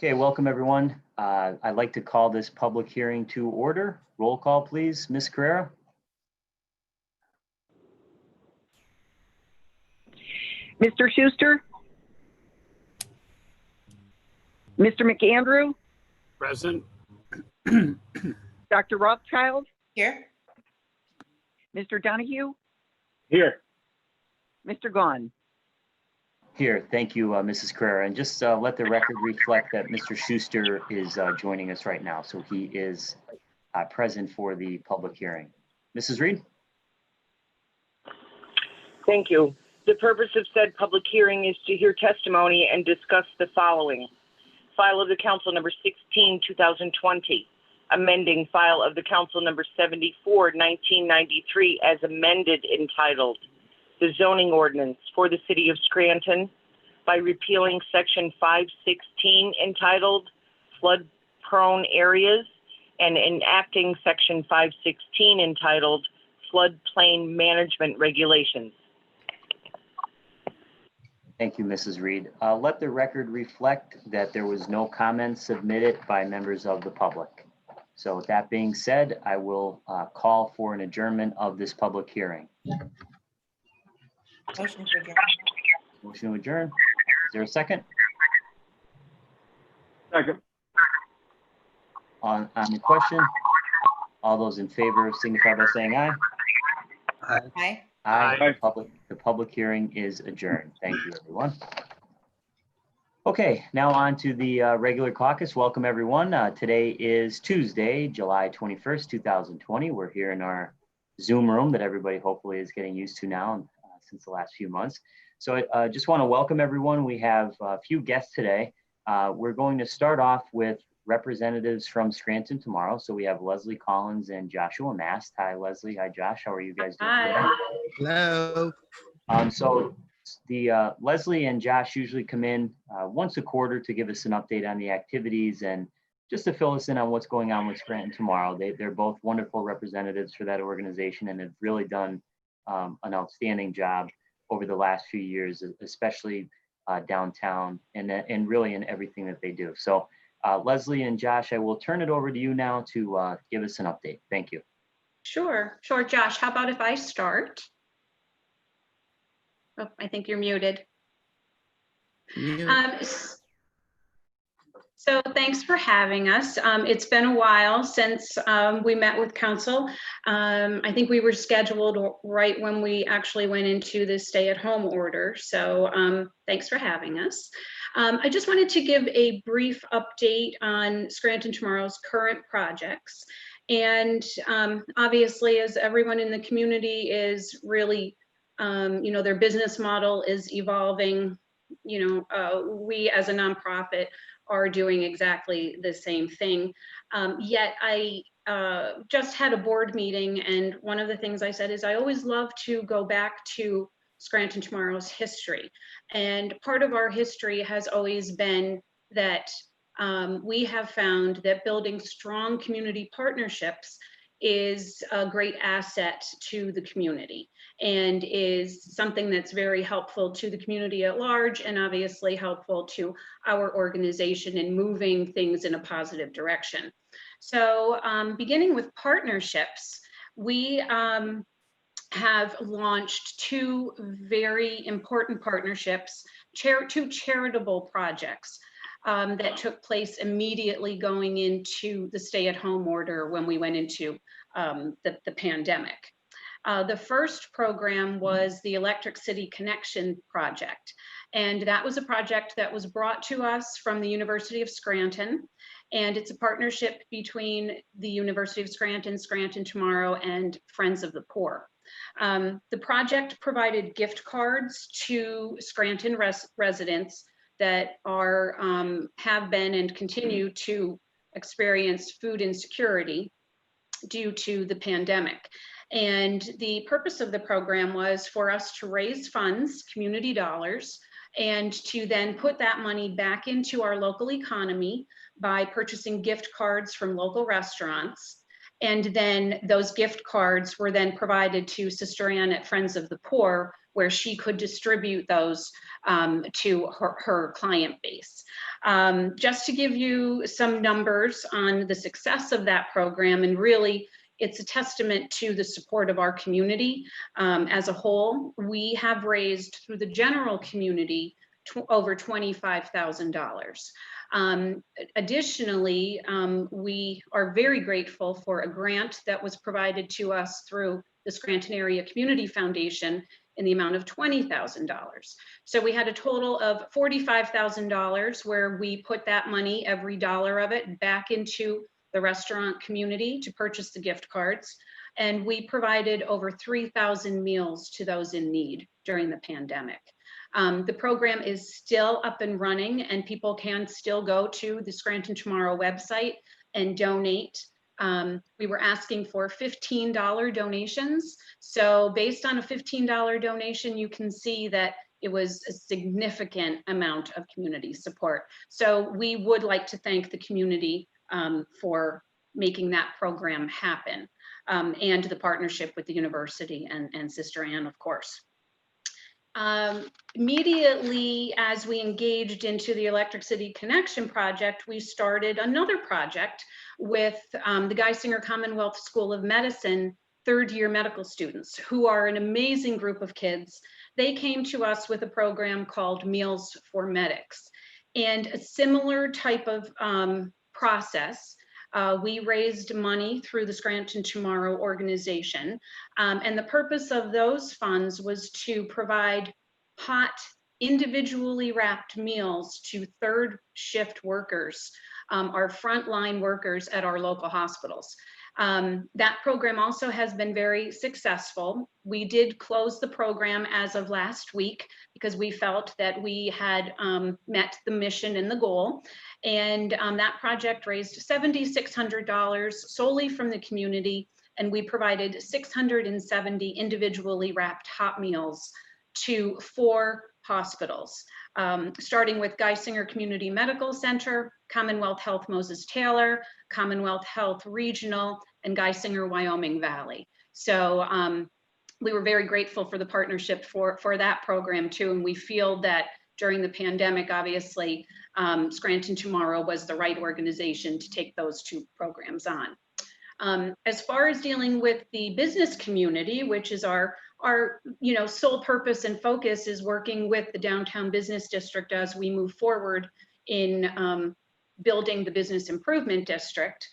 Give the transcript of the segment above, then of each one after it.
Okay, welcome everyone. I'd like to call this public hearing to order. Roll call, please. Ms. Carrera? Mr. Schuster? Mr. McAndrew? Present. Dr. Rothchild? Here. Mr. Donahue? Here. Mr. Gaughan? Here, thank you, Mrs. Carrera. And just let the record reflect that Mr. Schuster is joining us right now. So he is present for the public hearing. Mrs. Reed? Thank you. The purpose of said public hearing is to hear testimony and discuss the following. File of the Council number 16, 2020. Amending file of the Council number 74, 1993 as amended entitled the zoning ordinance for the city of Scranton by repealing section 516 entitled flood prone areas and enacting section 516 entitled floodplain management regulations. Thank you, Mrs. Reed. Let the record reflect that there was no comments submitted by members of the public. So with that being said, I will call for an adjournment of this public hearing. Motion to adjourn. Motion to adjourn. Is there a second? Second. On the question, all those in favor signify by saying aye. Aye. Aye. The public hearing is adjourned. Thank you, everyone. Okay, now on to the regular caucus. Welcome, everyone. Today is Tuesday, July 21st, 2020. We're here in our Zoom room that everybody hopefully is getting used to now since the last few months. So I just want to welcome everyone. We have a few guests today. We're going to start off with representatives from Scranton tomorrow. So we have Leslie Colins and Joshua Mast. Hi, Leslie. Hi, Josh. How are you guys doing today? Hello. So the Leslie and Josh usually come in once a quarter to give us an update on the activities and just to fill us in on what's going on with Scranton tomorrow. They're both wonderful representatives for that organization and have really done an outstanding job over the last few years, especially downtown and really in everything that they do. So Leslie and Josh, I will turn it over to you now to give us an update. Thank you. Sure. Josh, how about if I start? Oh, I think you're muted. So thanks for having us. It's been a while since we met with council. I think we were scheduled right when we actually went into the stay-at-home order. So thanks for having us. I just wanted to give a brief update on Scranton Tomorrow's current projects. And obviously, as everyone in the community is really, their business model is evolving, we as a nonprofit are doing exactly the same thing. Yet I just had a board meeting, and one of the things I said is I always love to go back to Scranton Tomorrow's history. And part of our history has always been that we have found that building strong community partnerships is a great asset to the community and is something that's very helpful to the community at large and obviously helpful to our organization in moving things in a positive direction. So beginning with partnerships, we have launched two very important partnerships, two charitable projects that took place immediately going into the stay-at-home order when we went into the pandemic. The first program was the Electric City Connection Project. And that was a project that was brought to us from the University of Scranton. And it's a partnership between the University of Scranton, Scranton Tomorrow, and Friends of the Poor. The project provided gift cards to Scranton residents that are, have been and continue to experience food insecurity due to the pandemic. And the purpose of the program was for us to raise funds, community dollars, and to then put that money back into our local economy by purchasing gift cards from local restaurants. And then those gift cards were then provided to Sister Ann at Friends of the Poor where she could distribute those to her client base. Just to give you some numbers on the success of that program, and really it's a testament to the support of our community as a whole. We have raised through the general community over $25,000. Additionally, we are very grateful for a grant that was provided to us through the Scranton Area Community Foundation in the amount of $20,000. So we had a total of $45,000 where we put that money, every dollar of it, back into the restaurant community to purchase the gift cards. And we provided over 3,000 meals to those in need during the pandemic. The program is still up and running, and people can still go to the Scranton Tomorrow website and donate. We were asking for $15 donations. So based on a $15 donation, you can see that it was a significant amount of community support. So we would like to thank the community for making that program happen, and the partnership with the university and Sister Anne, of course. Immediately as we engaged into the Electric City Connection project, we started another project with the Geisinger Commonwealth School of Medicine third-year medical students, who are an amazing group of kids. They came to us with a program called Meals for Medics, and a similar type of process. We raised money through the Scranton Tomorrow organization, and the purpose of those funds was to provide hot, individually wrapped meals to third shift workers, our frontline workers at our local hospitals. That program also has been very successful. We did close the program as of last week because we felt that we had met the mission and the goal. And that project raised $7,600 solely from the community, and we provided 670 individually wrapped hot meals to 4 hospitals, starting with Geisinger Community Medical Center, Commonwealth Health Moses Taylor, Commonwealth Health Regional, and Geisinger Wyoming Valley. So we were very grateful for the partnership for that program too, and we feel that during the pandemic, obviously, Scranton Tomorrow was the right organization to take those 2 programs on. As far as dealing with the business community, which is our sole purpose and focus, is working with the downtown business district as we move forward in building the business improvement district.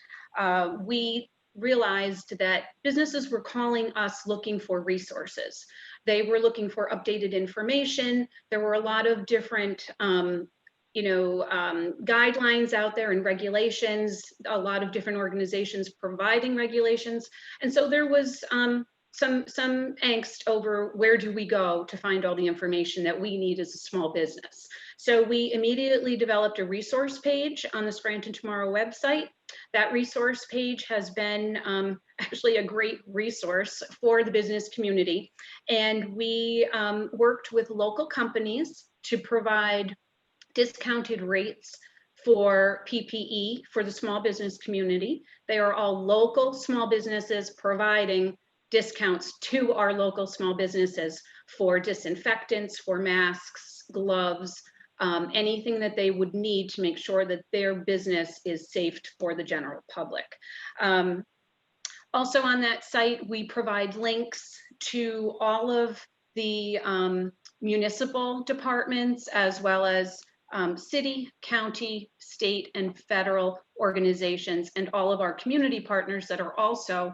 We realized that businesses were calling us looking for resources. They were looking for updated information. There were a lot of different guidelines out there and regulations, a lot of different organizations providing regulations. And so there was some angst over where do we go to find all the information that we need as a small business. So we immediately developed a resource page on the Scranton Tomorrow website. That resource page has been actually a great resource for the business community. And we worked with local companies to provide discounted rates for PPE for the small business community. They are all local small businesses providing discounts to our local small businesses for disinfectants, for masks, gloves, anything that they would need to make sure that their business is safe for the general public. Also on that site, we provide links to all of the municipal departments, as well as city, county, state, and federal organizations, and all of our community partners that are also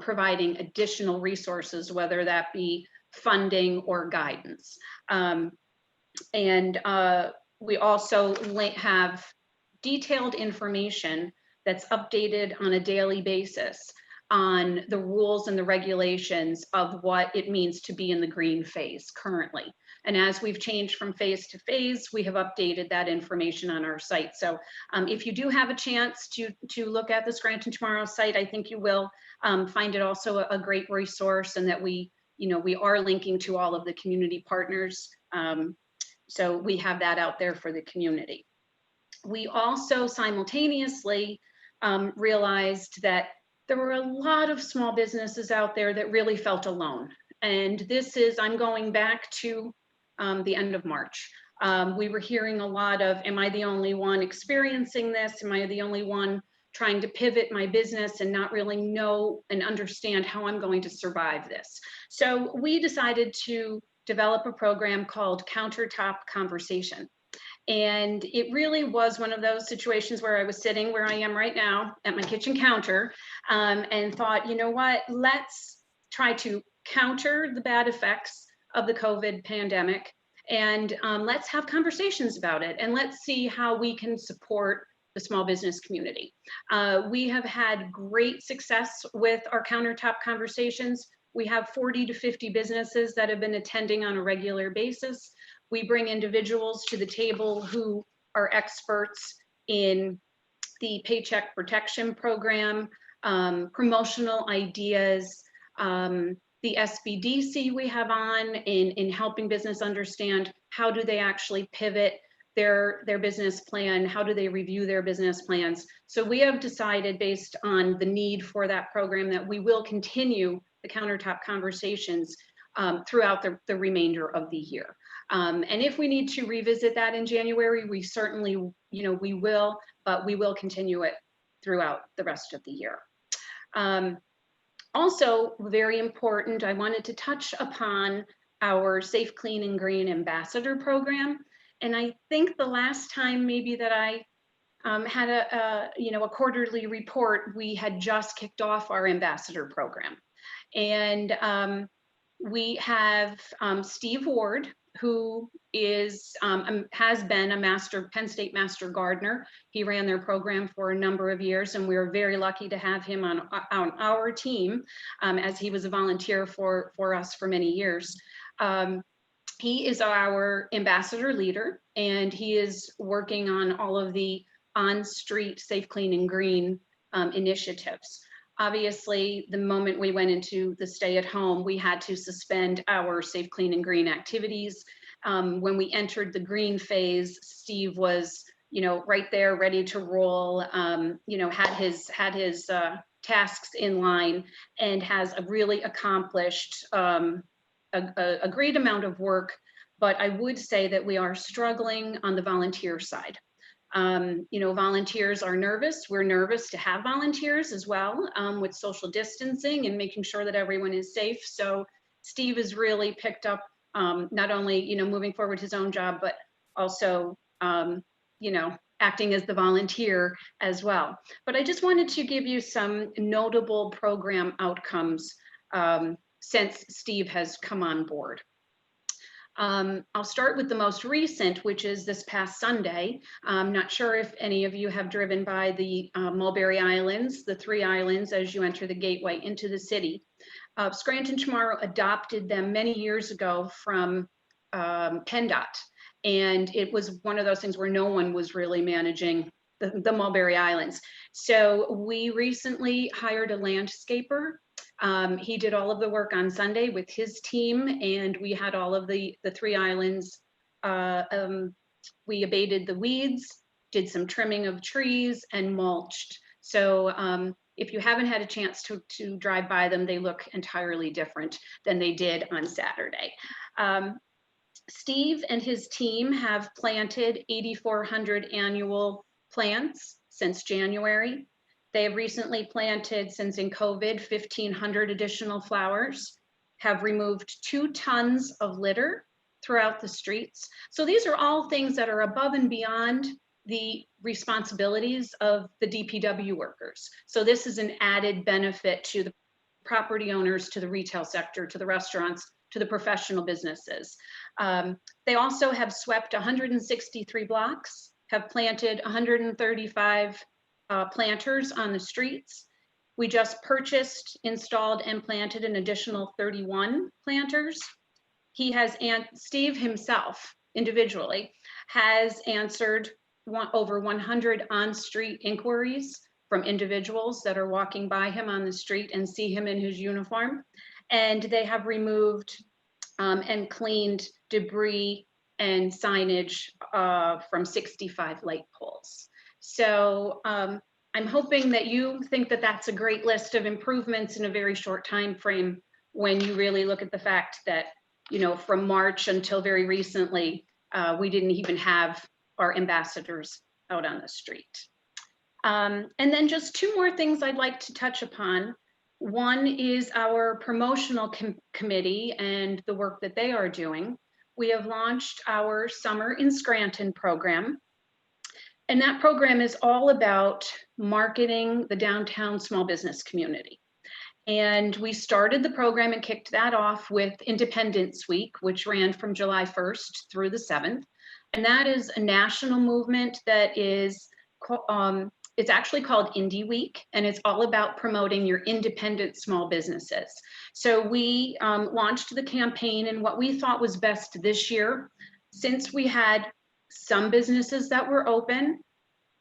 providing additional resources, whether that be funding or guidance. We also have detailed information that's updated on a daily basis on the rules and the regulations of what it means to be in the green phase currently. And as we've changed from phase to phase, we have updated that information on our site. So if you do have a chance to look at the Scranton Tomorrow site, I think you will find it also a great resource, and that we are linking to all of the community partners. So we have that out there for the community. We also simultaneously realized that there were a lot of small businesses out there that really felt alone. And this is, I'm going back to the end of March. We were hearing a lot of, am I the only one experiencing this? Am I the only one trying to pivot my business and not really know and understand how I'm going to survive this? So we decided to develop a program called Countertop Conversation. And it really was one of those situations where I was sitting where I am right now at my kitchen counter and thought, you know what, let's try to counter the bad effects of the COVID pandemic. And let's have conversations about it, and let's see how we can support the small business community. We have had great success with our Countertop Conversations. We have 40 to 50 businesses that have been attending on a regular basis. We bring individuals to the table who are experts in the Paycheck Protection Program, promotional ideas, the SBDC we have on in helping business understand how do they actually pivot their business plan, how do they review their business plans. So we have decided, based on the need for that program, that we will continue the Countertop Conversations throughout the remainder of the year. And if we need to revisit that in January, we certainly, we will, but we will continue it throughout the rest of the year. Also, very important, I wanted to touch upon our Safe, Clean, and Green Ambassador Program. And I think the last time maybe that I had a quarterly report, we had just kicked off our ambassador program. And we have Steve Ward, who has been a Penn State Master Gardener. He ran their program for a number of years, and we were very lucky to have him on our team, as he was a volunteer for us for many years. He is our ambassador leader, and he is working on all of the on-street Safe, Clean, and Green initiatives. Obviously, the moment we went into the stay at home, we had to suspend our Safe, Clean, and Green activities. When we entered the green phase, Steve was, right there, ready to roll, had his tasks in line, and has really accomplished a great amount of work. But I would say that we are struggling on the volunteer side. Volunteers are nervous. We're nervous to have volunteers as well, with social distancing and making sure that everyone is safe. So Steve has really picked up not only, moving forward his own job, but also, acting as the volunteer as well. But I just wanted to give you some notable program outcomes since Steve has come on board. I'll start with the most recent, which is this past Sunday. I'm not sure if any of you have driven by the Mulberry Islands, the 3 islands as you enter the gateway into the city. Scranton Tomorrow adopted them many years ago from PennDOT. And it was one of those things where no one was really managing the Mulberry Islands. So we recently hired a landscaper. He did all of the work on Sunday with his team, and we had all of the 3 islands. We abated the weeds, did some trimming of trees, and mulched. So if you haven't had a chance to drive by them, they look entirely different than they did on Saturday. Steve and his team have planted 8,400 annual plants since January. They have recently planted, since in COVID, 1,500 additional flowers, have removed 2 tons of litter throughout the streets. So these are all things that are above and beyond the responsibilities of the DPW workers. So this is an added benefit to the property owners, to the retail sector, to the restaurants, to the professional businesses. They also have swept 163 blocks, have planted 135 planters on the streets. We just purchased, installed, and planted an additional 31 planters. Steve himself, individually, has answered over 100 on-street inquiries from individuals that are walking by him on the street and see him in his uniform. And they have removed and cleaned debris and signage from 65 light poles. So I'm hoping that you think that that's a great list of improvements in a very short time frame when you really look at the fact that, you know, from March until very recently, we didn't even have our ambassadors out on the street. And then just two more things I'd like to touch upon. One is our promotional committee and the work that they are doing. We have launched our Summer in Scranton program. And that program is all about marketing the downtown small business community. And we started the program and kicked that off with Independence Week, which ran from July 1st through the 7th. And that is a national movement that is, it's actually called Indie Week, and it's all about promoting your independent small businesses. So we launched the campaign, and what we thought was best this year, since we had some businesses that were open,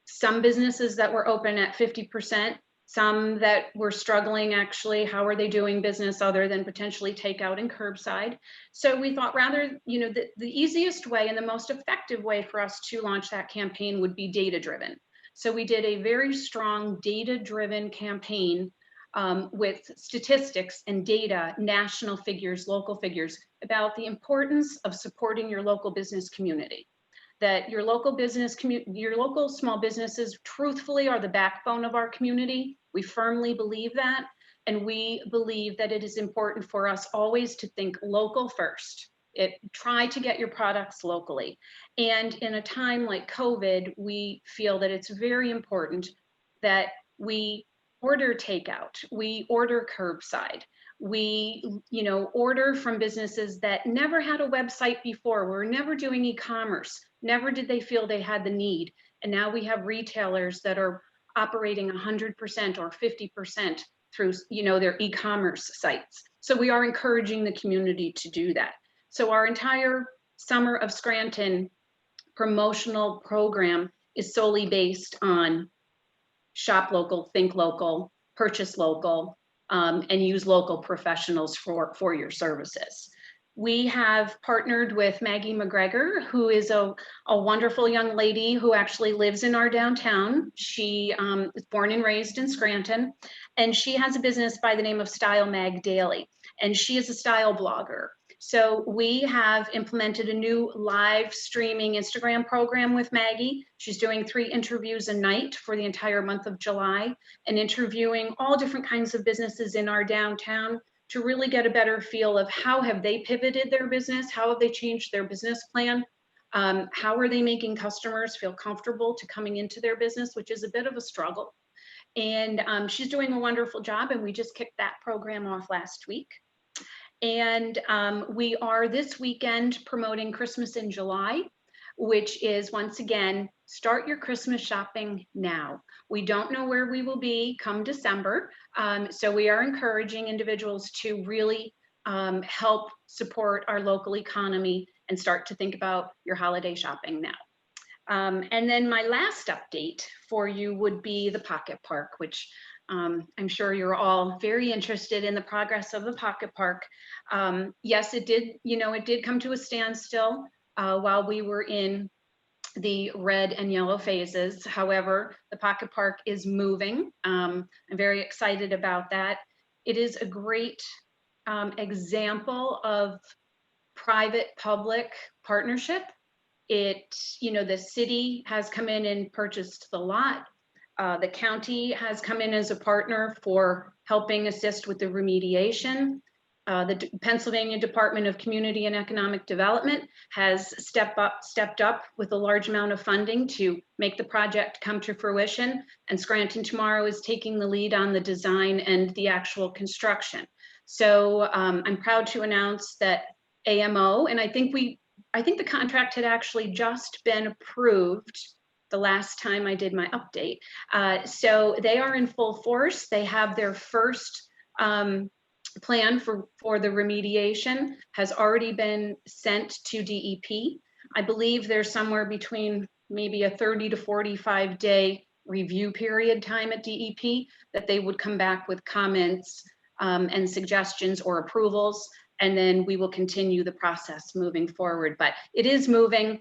some businesses that were open at 50%, some that were struggling actually, how are they doing business other than potentially takeout and curbside? So we thought rather, you know, the easiest way and the most effective way for us to launch that campaign would be data-driven. So we did a very strong data-driven campaign with statistics and data, national figures, local figures, about the importance of supporting your local business community. That your local business your local small businesses truthfully are the backbone of our community. We firmly believe that, and we believe that it is important for us always to think local first. Try to get your products locally. And in a time like COVID, we feel that it's very important that we order takeout, we order curbside, we, you know, order from businesses that never had a website before, were never doing e-commerce, never did they feel they had the need. And now we have retailers that are operating 100% or 50% through, you know, their e-commerce sites. So we are encouraging the community to do that. So our entire Summer of Scranton promotional program is solely based on shop local, think local, purchase local, and use local professionals for your services. We have partnered with Maggie McGregor, who is a wonderful young lady who actually lives in our downtown. She is born and raised in Scranton, and she has a business by the name of Style Mag Daily, and she is a style blogger. So we have implemented a new live streaming Instagram program with Maggie. She's doing 3 interviews a night for the entire month of July and interviewing all different kinds of businesses in our downtown to really get a better feel of how have they pivoted their business, how have they changed their business plan, how are they making customers feel comfortable to coming into their business, which is a bit of a struggle. And she's doing a wonderful job, and we just kicked that program off last week. And we are this weekend promoting Christmas in July, which is, once again, start your Christmas shopping now. We don't know where we will be come December, so we are encouraging individuals to really help support our local economy and start to think about your holiday shopping now. And then my last update for you would be the Pocket Park, which I'm sure you're all very interested in the progress of the Pocket Park. Yes, it did come to a standstill while we were in the red and yellow phases. However, the Pocket Park is moving. I'm very excited about that. It is a great example of private-public partnership. The city has come in and purchased the lot. The county has come in as a partner for helping assist with the remediation. The Pennsylvania Department of Community and Economic Development has stepped up with a large amount of funding to make the project come to fruition. And Scranton Tomorrow is taking the lead on the design and the actual construction. So I'm proud to announce that AMO, and I think the contract had actually just been approved the last time I did my update. So they are in full force. They have their first plan for the remediation has already been sent to DEP. I believe there's somewhere between maybe a 30 to 45 day review period time at DEP that they would come back with comments and suggestions or approvals, and then we will continue the process moving forward. But it is moving.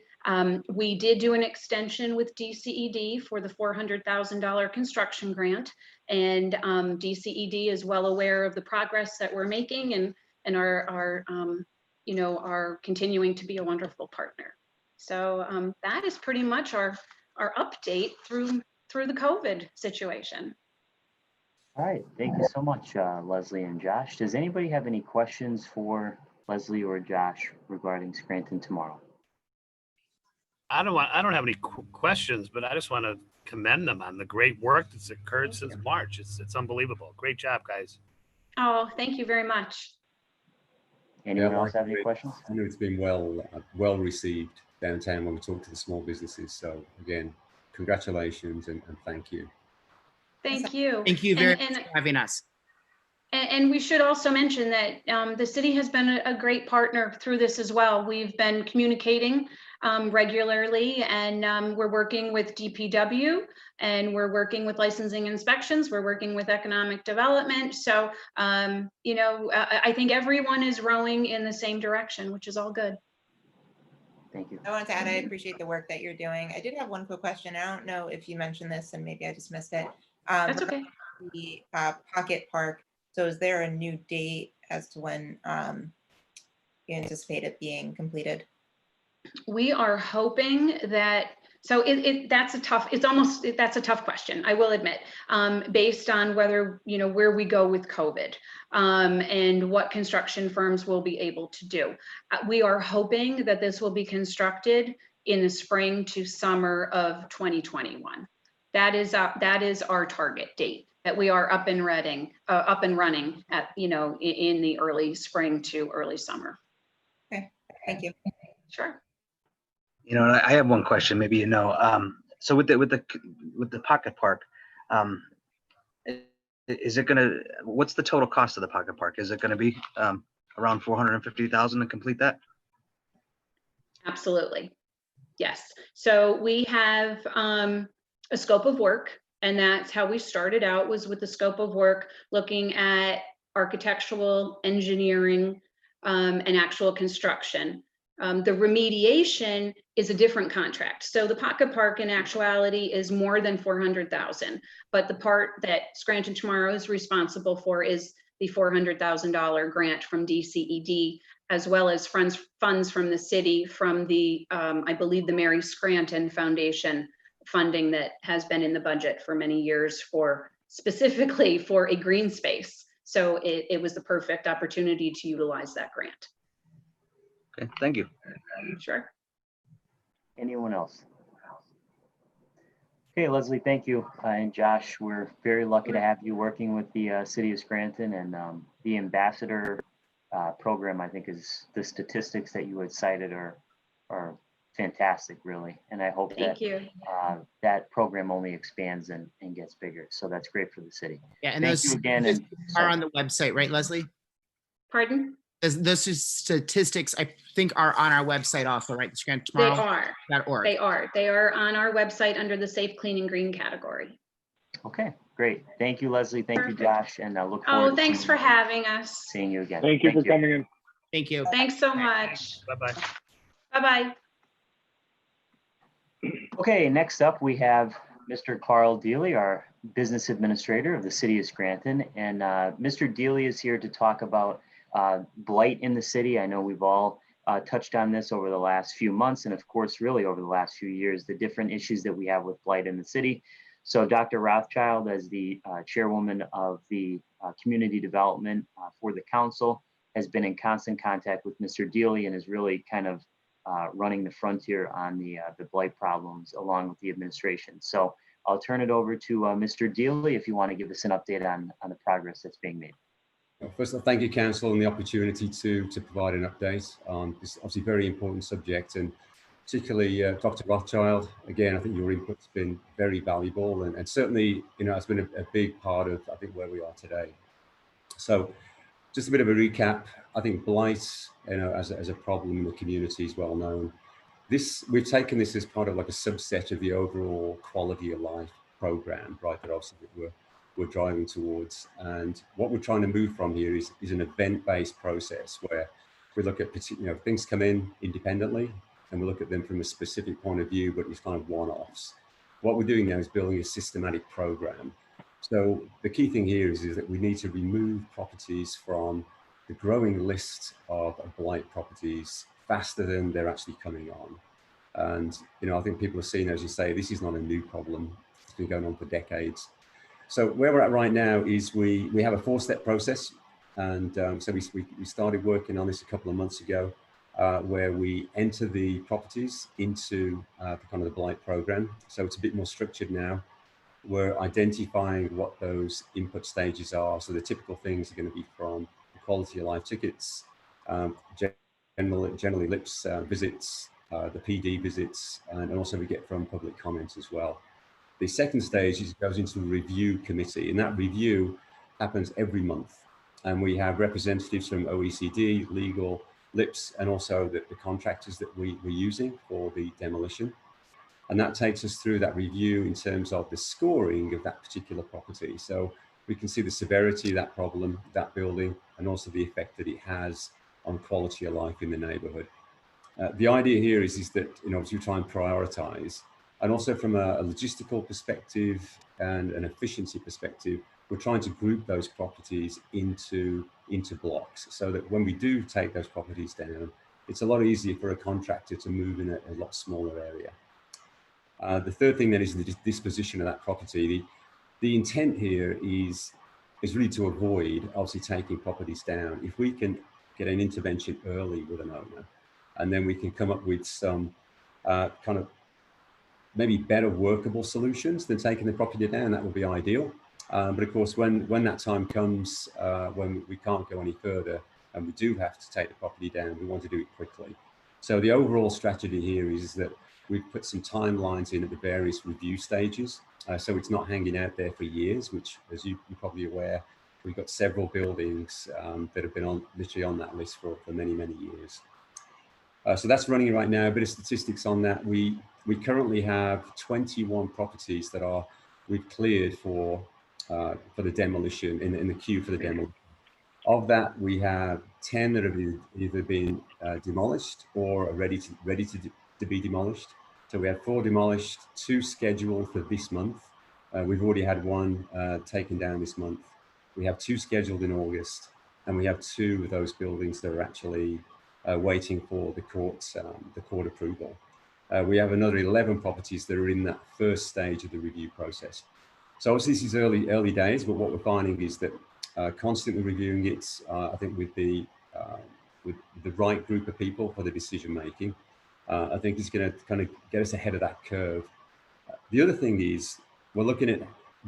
We did do an extension with DCED for the $400,000 construction grant, and DCED is well aware of the progress that we're making, and and are continuing to be a wonderful partner. So that is pretty much our update through the COVID situation. All right, thank you so much, Leslie and Josh. Does anybody have any questions for Leslie or Josh regarding Scranton tomorrow? I don't have any questions, but I just want to commend them on the great work that's occurred since March. It's unbelievable. Great job, guys. Oh, thank you very much. Anyone else have any questions? I know it's been well received downtown when we talk to the small businesses. So again, congratulations and thank you. Thank you. Thank you very much for having us. And we should also mention that the city has been a great partner through this as well. We've been communicating regularly, and we're working with DPW, and we're working with licensing inspections. We're working with economic development. So, I think everyone is rowing in the same direction, which is all good. Thank you. I wanted to add, I appreciate the work that you're doing. I did have one quick question. I don't know if you mentioned this and maybe I just missed it. That's okay. The Pocket Park. So is there a new date as to when you anticipate it being completed? We are hoping that, so that's a tough question, I will admit, based on whether, where we go with COVID and what construction firms will be able to do. We are hoping that this will be constructed in the spring to summer of 2021. That is our target date, that we are up and running at, in the early spring to early summer. Okay, thank you. Sure. I have one question. Maybe so with the Pocket Park, is it gonna? What's the total cost of the Pocket Park? Is it going to be around $450,000 to complete that? Absolutely, yes. So we have a scope of work, and that's how we started out, was with the scope of work, looking at architectural, engineering, and actual construction. The remediation is a different contract. So the Pocket Park in actuality is more than $400,000, but the part that Scranton Tomorrow is responsible for is the $400,000 grant from DCED, as well as funds from the city, from the, I believe, the Mary Scranton Foundation funding that has been in the budget for many years specifically for a green space. So it was the perfect opportunity to utilize that grant. Okay, thank you. Sure. Anyone else? Okay, Leslie, thank you. And Josh, we're very lucky to have you working with the city of Scranton, and the ambassador program. I think is the statistics that you had cited are fantastic, really. And I hope that program only expands and gets bigger. So that's great for the city. Yeah, and thank those you again. are on the website, right, Leslie? Pardon? Those statistics, I think, are on our website also, right? The Scranton Tomorrow.org. They are on our website under the Safe, Clean, and Green category. Okay, great. Thank you, Leslie. Thank you, Josh. And I look forward to thanks for having us. seeing you again. Thank you for coming in. Thank you. Thanks so much. Bye-bye. Bye-bye. Okay, next up we have Mr. Carl Deely, our business administrator of the city of Scranton. And Mr. Deely is here to talk about blight in the city. I know we've all touched on this over the last few months, and of course, really over the last few years, the different issues that we have with blight in the city. So Dr. Rothchild, as the chairwoman of the community development for the council, has been in constant contact with Mr. Deely and is really kind of running the frontier on the blight problems along with the administration. So I'll turn it over to Mr. Deely if you want to give us an update on the progress that's being made. Well, first of all, thank you, Council, and the opportunity to provide an update on this obviously very important subject, and particularly Dr. Rothchild. Again, I think your input's been very valuable, and certainly, it's been a big part of, I think, where we are today. So just a bit of a recap. I think blight, as a problem in the community is well known. We've taken this as part of like a subset of the overall quality of life program, right, that obviously we're driving towards. And what we're trying to move from here is an event-based process where we look at, things come in independently and we look at them from a specific point of view, but it's kind of one-offs. What we're doing now is building a systematic program. So the key thing here is that we need to remove properties from the growing list of blight properties faster than they're actually coming on. And, you know, I think people are seeing, as you say, this is not a new problem. It's been going on for decades. So where we're at right now is we have a 4-step process. And so we started working on this a couple of months ago, where we enter the properties into the kind of the blight program. So it's a bit more structured now. We're identifying what those input stages are. So the typical things are going to be from the quality of life tickets, generally LIPS visits, the PD visits, and also we get from public comments as well. The second stage goes into a review committee, and that review happens every month. And we have representatives from OECD, legal, LIPS, and also the contractors that we're using for the demolition. And that takes us through that review in terms of the scoring of that particular property. So we can see the severity of that problem, that building, and also the effect that it has on quality of life in the neighborhood. The idea here is that, you know, as you try and prioritize, and also from a logistical perspective and an efficiency perspective, we're trying to group those properties into blocks so that when we do take those properties down, it's a lot easier for a contractor to move in a lot smaller area. The third thing then is the disposition of that property. The intent here is really to avoid obviously taking properties down. If we can get an intervention early with an owner, and then we can come up with some kind of maybe better workable solutions than taking the property down, that would be ideal. But of course, when that time comes, when we can't go any further and we do have to take the property down, we want to do it quickly. So the overall strategy here is that we've put some timelines in at the various review stages. So it's not hanging out there for years, which, as you're probably aware, we've got several buildings that have been literally on that list for many, many years. So that's running right now. A bit of statistics on that. We currently have 21 properties that we've cleared for the demolition, in the queue for the demolition. Of that, we have 10 that have either been demolished or are ready to be demolished. So we have 4 demolished, 2 scheduled for this month. We've already had 1 taken down this month. We have 2 scheduled in August, and we have 2 of those buildings that are actually waiting for the court approval. We have another 11 properties that are in that first stage of the review process. So obviously this is early days, but what we're finding is that constantly reviewing it, I think with the right group of people for the decision making, I think is going to kind of get us ahead of that curve. The other thing is we're looking at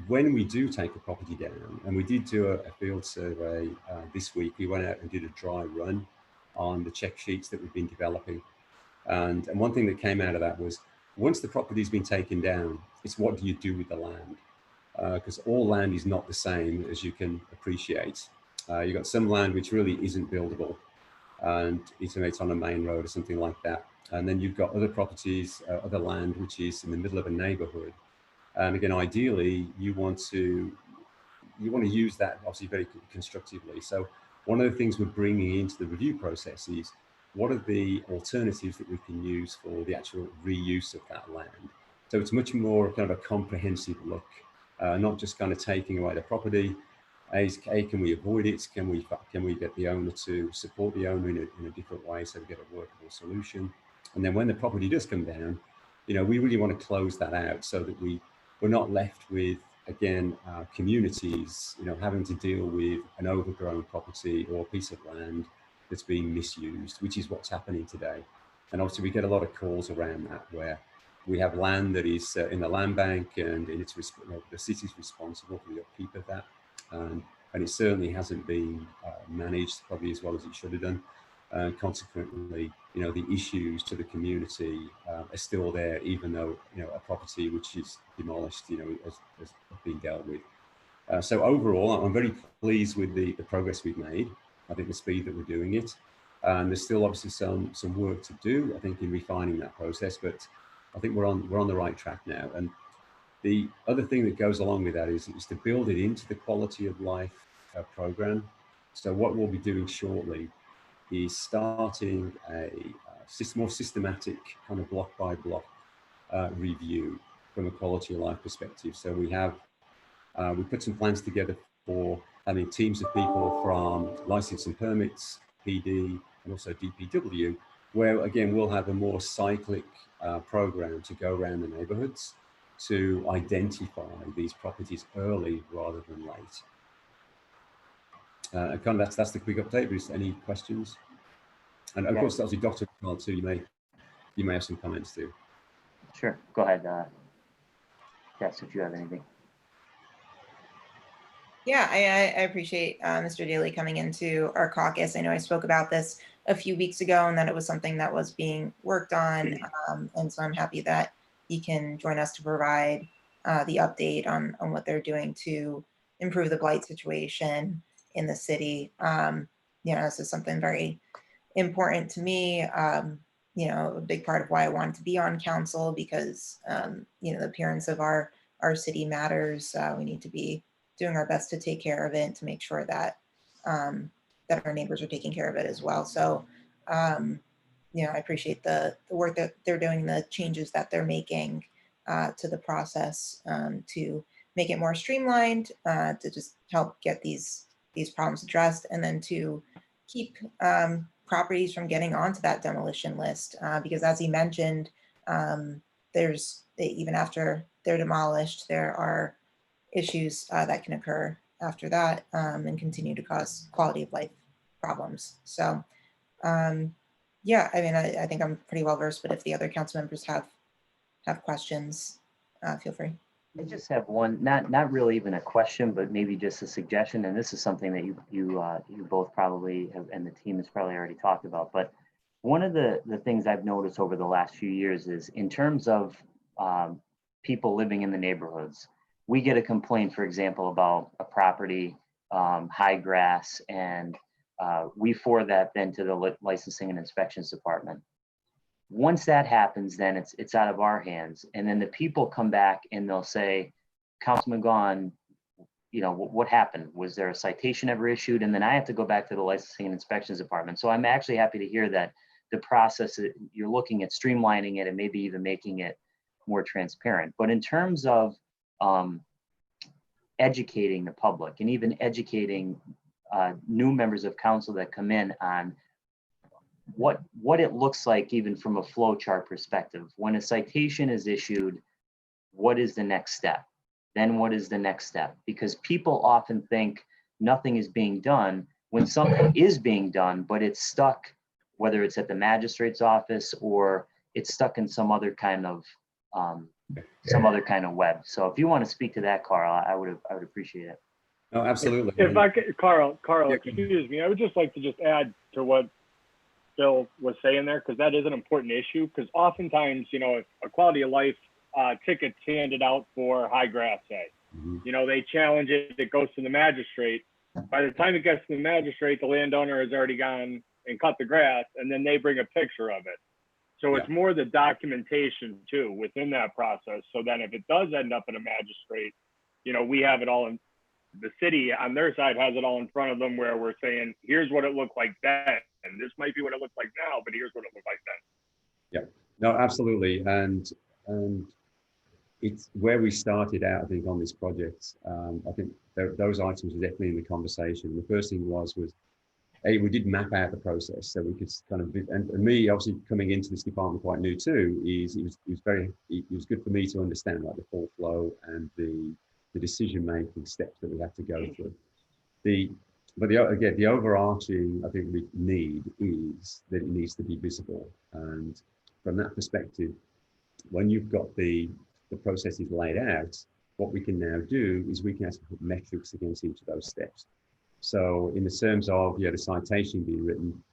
when we do take a property down, and we did do a field survey this week. We went out and did a dry run on the check sheets that we've been developing. And one thing that came out of that was once the property's been taken down, it's what do you do with the land? Because all land is not the same, as you can appreciate. You've got some land which really isn't buildable, and it's on a main road or something like that. And then you've got other properties, other land which is in the middle of a neighborhood. And again, ideally, you want to use that obviously very constructively. So one of the things we're bringing into the review process is what are the alternatives that we can use for the actual reuse of that land. So it's much more kind of a comprehensive look, not just kind of taking away the property. Can we avoid it? Can we get the owner to support the owner in a different way so we get a workable solution? And then when the property does come down, you know, we really want to close that out so that we're not left with, again, communities, you know, having to deal with an overgrown property or a piece of land that's being misused, which is what's happening today. And obviously we get a lot of calls around that where we have land that is in the land bank and the city's responsible for the upkeep of that. And it certainly hasn't been managed probably as well as it should have done. And consequently, you know, the issues to the community are still there, even though, you know, a property which is demolished, you know, has been dealt with. So overall, I'm very pleased with the progress we've made. I think the speed that we're doing it. And there's still obviously some work to do, I think, in refining that process, but I think we're on the right track now. And the other thing that goes along with that is to build it into the quality of life program. So what we'll be doing shortly is starting a more systematic kind of block by block review from a quality of life perspective. So we put some plans together for teams of people from license and permits, PD, and also DPW, where again, we'll have a more cyclic program to go around the neighborhoods to identify these properties early rather than late. Kind of that's the quick update. Bruce, any questions? And of course, obviously, Dr. Rothchild too, you may have some comments too. Sure, go ahead. Yes, if you have anything. Yeah, I appreciate Mr. Daly coming into our caucus. I know I spoke about this a few weeks ago and that it was something that was being worked on. And so I'm happy that he can join us to provide the update on what they're doing to improve the blight situation in the city. You know, this is something very important to me. You know, a big part of why I wanted to be on council because, you know, the appearance of our city matters. We need to be doing our best to take care of it and to make sure that that our neighbors are taking care of it as well. So, you know, I appreciate the work that they're doing, the changes that they're making to the process to make it more streamlined, to just help get these problems addressed, and then to keep properties from getting onto that demolition list. Because as he mentioned, there's even after they're demolished, there are issues that can occur after that and continue to cause quality of life problems. So yeah, I mean, I think I'm pretty well versed, but if the other council members have questions, feel free. I just have one, not really even a question, but maybe just a suggestion. And this is something that you both probably have, and the team has probably already talked about. But one of the things I've noticed over the last few years is in terms of people living in the neighborhoods, we get a complaint, for example, about a property, high grass, and we forward that then to the licensing and inspections department. Once that happens, then it's out of our hands. And then the people come back and they'll say, Councilman Gaughan, you know, what happened? Was there a citation ever issued? And then I have to go back to the licensing and inspections department. So I'm actually happy to hear that the process, you're looking at streamlining it and maybe even making it more transparent. But in terms of educating the public and even educating new members of council that come in on what it looks like, even from a flow chart perspective. When a citation is issued, what is the next step? Then what is the next step? Because people often think nothing is being done when something is being done, but it's stuck, whether it's at the magistrate's office or it's stuck in some other kind of web. So if you want to speak to that, Carl, I would appreciate it. No, absolutely. If I could, Carl, excuse me. I would just like to add to what Bill was saying there, because that is an important issue. Because oftentimes, you know, if a quality of life ticket's handed out for high grass, say, you know, they challenge it, it goes to the magistrate. By the time it gets to the magistrate, the landowner has already gone and cut the grass, and then they bring a picture of it. So it's more the documentation too within that process. So then if it does end up in a magistrate, you know, we have it all in the city on their side has it all in front of them where we're saying, here's what it looked like then. And this might be what it looks like now, but here's what it looked like then. Yeah, no, absolutely. And it's where we started out, I think, on this project. I think those items were definitely in the conversation. The first thing was we did map out the process so we could kind of, and me obviously coming into this department quite new too, it was good for me to understand like the full flow and the decision-making steps that we have to go through. But the overarching, I think, we need is that it needs to be visible. And from that perspective, when you've got the processes laid out, what we can now do is we can actually put metrics against each of those steps. So in the terms of the citation being written,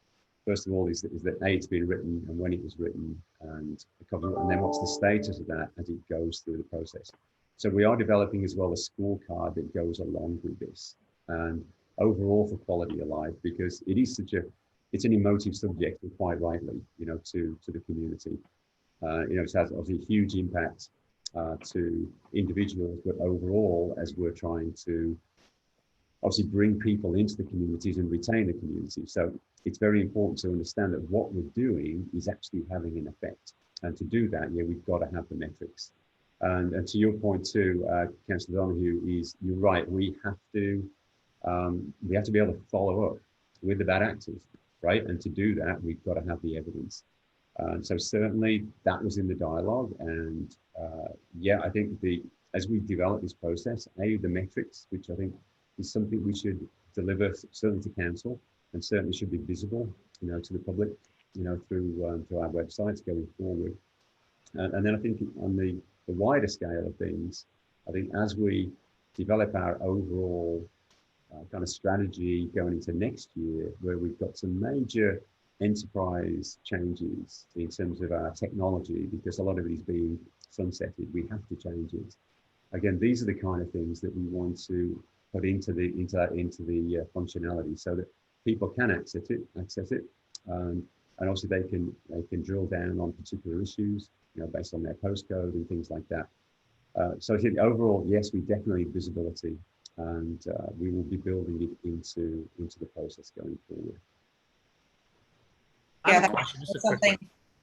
first of all, is that A, it's been written and when it was written, and then what's the status of that as it goes through the process. So we are developing as well a scorecard that goes along with this, and overall for quality of life, because it is it's an emotive subject, and quite rightly, you know, to the community. You know, it has obviously a huge impact to individuals, but overall, as we're trying to obviously bring people into the communities and retain the community. So it's very important to understand that what we're doing is actually having an effect. And to do that, we've got to have the metrics. And to your point too, Councillor Donahue, you're right, we have to we have to be able to follow up with the bad actors, right? And to do that, we've got to have the evidence. So certainly that was in the dialogue. And yeah, I think as we develop this process, the metrics, which I think is something we should deliver certainly to council and certainly should be visible, to the public, through our websites going forward. And then I think on the wider scale of things, I think as we develop our overall kind of strategy going into next year, where we've got some major enterprise changes in terms of our technology, because a lot of it is being sunsetted, we have to change it. Again, these are the kind of things that we want to put into the functionality so that people can access it, and also they can drill down on particular issues, based on their postcode and things like that. So I think overall, yes, we definitely have visibility, and we will be building it into the process going forward. Yeah, that's something.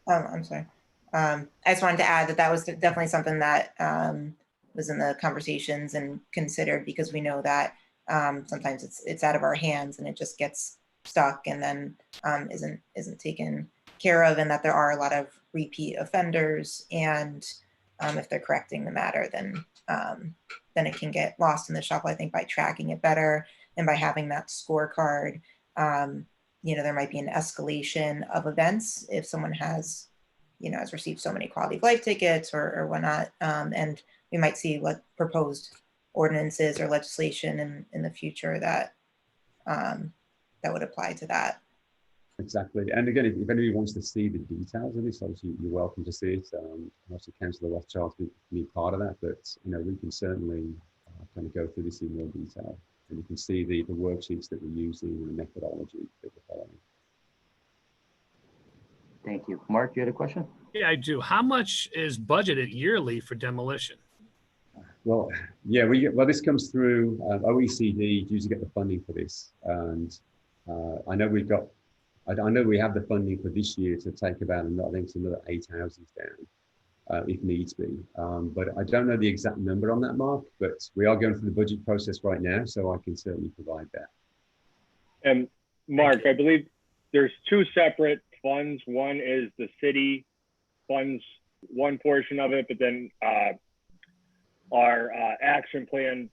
I'm sorry. I just wanted to add that was definitely something that was in the conversations and considered, because we know that sometimes it's out of our hands and it just gets stuck and then isn't taken care of, and that there are a lot of repeat offenders, and if they're correcting the matter, then it can get lost in the shuffle. I think by tracking it better and by having that scorecard, there might be an escalation of events if someone has received so many quality of life tickets or whatnot, and we might see what proposed ordinances or legislation in the future that would apply to that. Exactly. And again, if anybody wants to see the details of this, obviously you're welcome to see it. Obviously, Councillor Rothchild be part of that, but we can certainly kind of go through this in more detail, and you can see the worksheets that we're using and the methodology that we're following. Thank you. Mark, you had a question? Yeah, I do. How much is budgeted yearly for demolition? Well, yeah, this comes through OECD. Usually get the funding for this, and I know we have the funding for this year to take about, I think it's another 8 houses down, if needs be. But I don't know the exact number on that, Mark, but we are going through the budget process right now, so I can certainly provide that. And Mark, I believe there's 2 separate funds. One is the city funds one portion of it, but then our action plan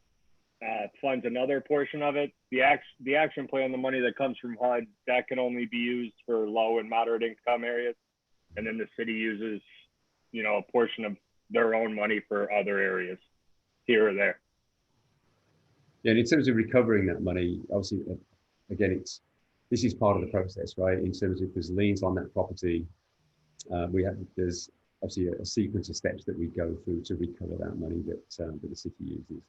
funds another portion of it. The action plan, the money that comes from HUD, that can only be used for low and moderate income areas, and then the city uses, a portion of their own money for other areas here or there. Yeah, and in terms of recovering that money, obviously, again, this is part of the process, right? In terms of if there's liens on that property, there's obviously a sequence of steps that we go through to recover that money that the city uses.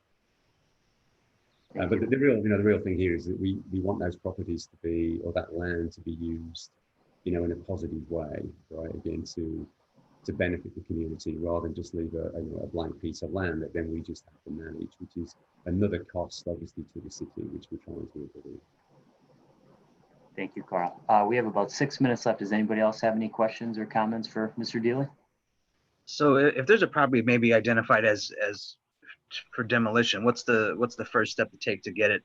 But the real thing here is that we want those properties to be, or that land to be used, in a positive way, right? Again, to benefit the community, rather than just leave a blank piece of land that then we just have to manage, which is another cost, obviously, to the city, which we're trying to avoid. Thank you, Carl. We have about 6 minutes left. Does anybody else have any questions or comments for Mr. Dealey? So if there's a property maybe identified as for demolition, what's the first step to take to get it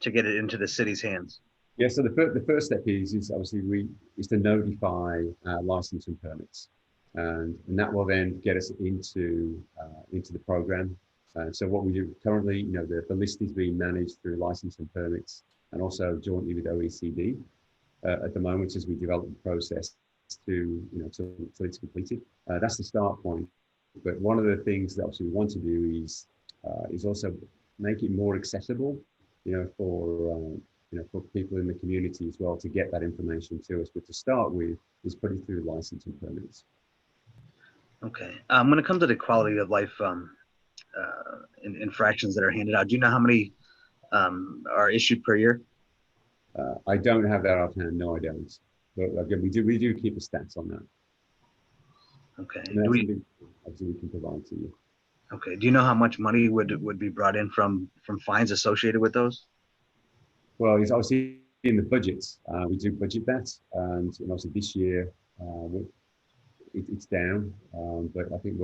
into the city's hands? Yeah, so the first step is obviously is to notify license and permits, and that will then get us into the program. So what we do currently, the list is being managed through license and permits, and also jointly with OECD at the moment as we develop the process till it's completed. That's the start point. But one of the things that obviously we want to do is also make it more accessible, for people in the community as well, to get that information to us. But to start with is putting through license and permits. Okay. When it comes to the quality of life infractions that are handed out, do you know how many are issued per year? I don't have that offhand. No, I don't. But again, we do keep the stats on that. Okay. Obviously, we can provide to you. Okay. Do you know how much money would be brought in from fines associated with those? Well, it's obviously in the budgets. We do budget that, and obviously this year it's down. But I think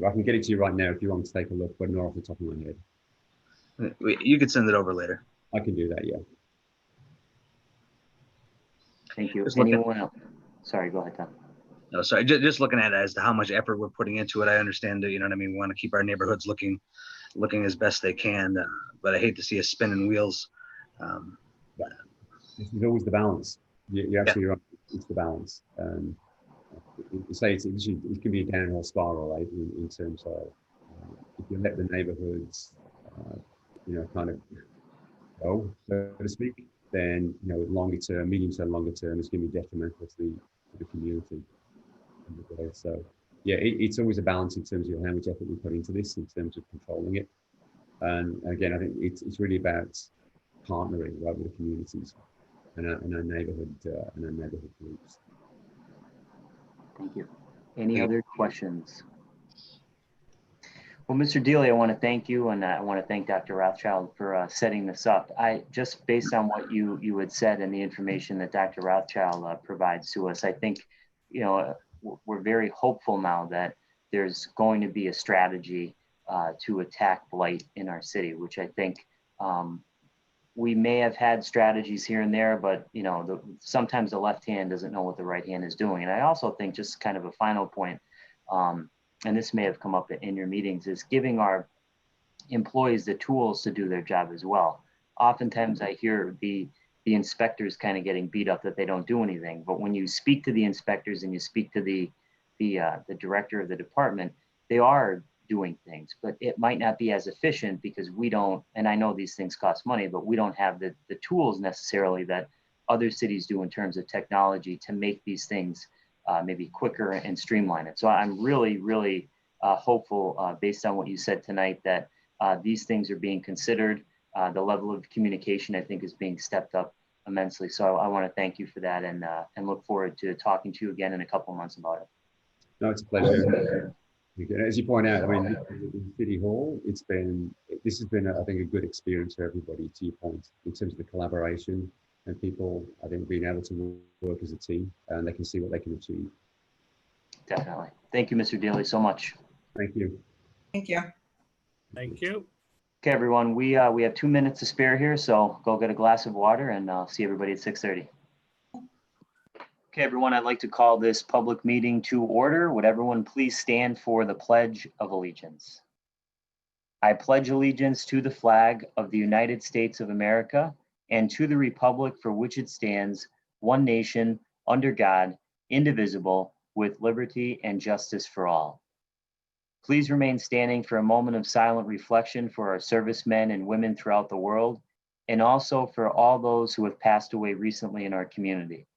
I can get it to you right now if you want to take a look, but not off the top of my head. You could send it over later. I can do that, yeah. Thank you. Just looking- Anyone else? Sorry, go ahead, Tom. No, sorry, just looking at it as to how much effort we're putting into it. I understand that, you know what I mean? We want to keep our neighborhoods looking as best they can, but I hate to see us spinning wheels. This is always the balance. You're absolutely right. It's the balance. It can be a downhill spiral, right? In terms of if you let the neighborhoods, kind of go, so to speak, then longer term, medium term, longer term, it's going to be detrimental to the community. So yeah, it's always a balance in terms of how much effort we put into this, in terms of controlling it. And again, I think it's really about partnering right with the communities and our neighborhood groups. Thank you. Any other questions? Well, Mr. Dealey, I want to thank you, and I want to thank Dr. Rothchild for setting this up. Just based on what you had said and the information that Dr. Rothchild provides to us, I think, we're very hopeful now that there's going to be a strategy to attack blight in our city, which I think we may have had strategies here and there, but sometimes the left hand doesn't know what the right hand is doing. And I also think, just kind of a final point, and this may have come up in your meetings, is giving our employees the tools to do their job as well. Oftentimes I hear the inspectors kind of getting beat up that they don't do anything, but when you speak to the inspectors and you speak to the director of the department, they are doing things, but it might not be as efficient because we don't, and I know these things cost money, but we don't have the tools necessarily that other cities do in terms of technology to make these things maybe quicker and streamline it. So I'm really, really hopeful based on what you said tonight that these things are being considered. The level of communication, I think, is being stepped up immensely. So I want to thank you for that and look forward to talking to you again in a couple of months about it. No, it's a pleasure. As you point out, I mean, in City Hall, this has been, I think, a good experience for everybody, to your point, in terms of the collaboration and people, I think, being able to work as a team and they can see what they can achieve. Definitely. Thank you, Mr. Dealey, so much. Thank you. Thank you. Thank you. Okay, everyone, we have 2 minutes to spare here, so go get a glass of water and I'll see everybody at 6:30. Okay, everyone, I'd like to call this public meeting to order. Would everyone please stand for the Pledge of Allegiance? I pledge allegiance to the flag of the United States of America and to the republic for which it stands, one nation, under God, indivisible, with liberty and justice for all. Please remain standing for a moment of silent reflection for our servicemen and women throughout the world, and also for all those who have passed away recently in our community.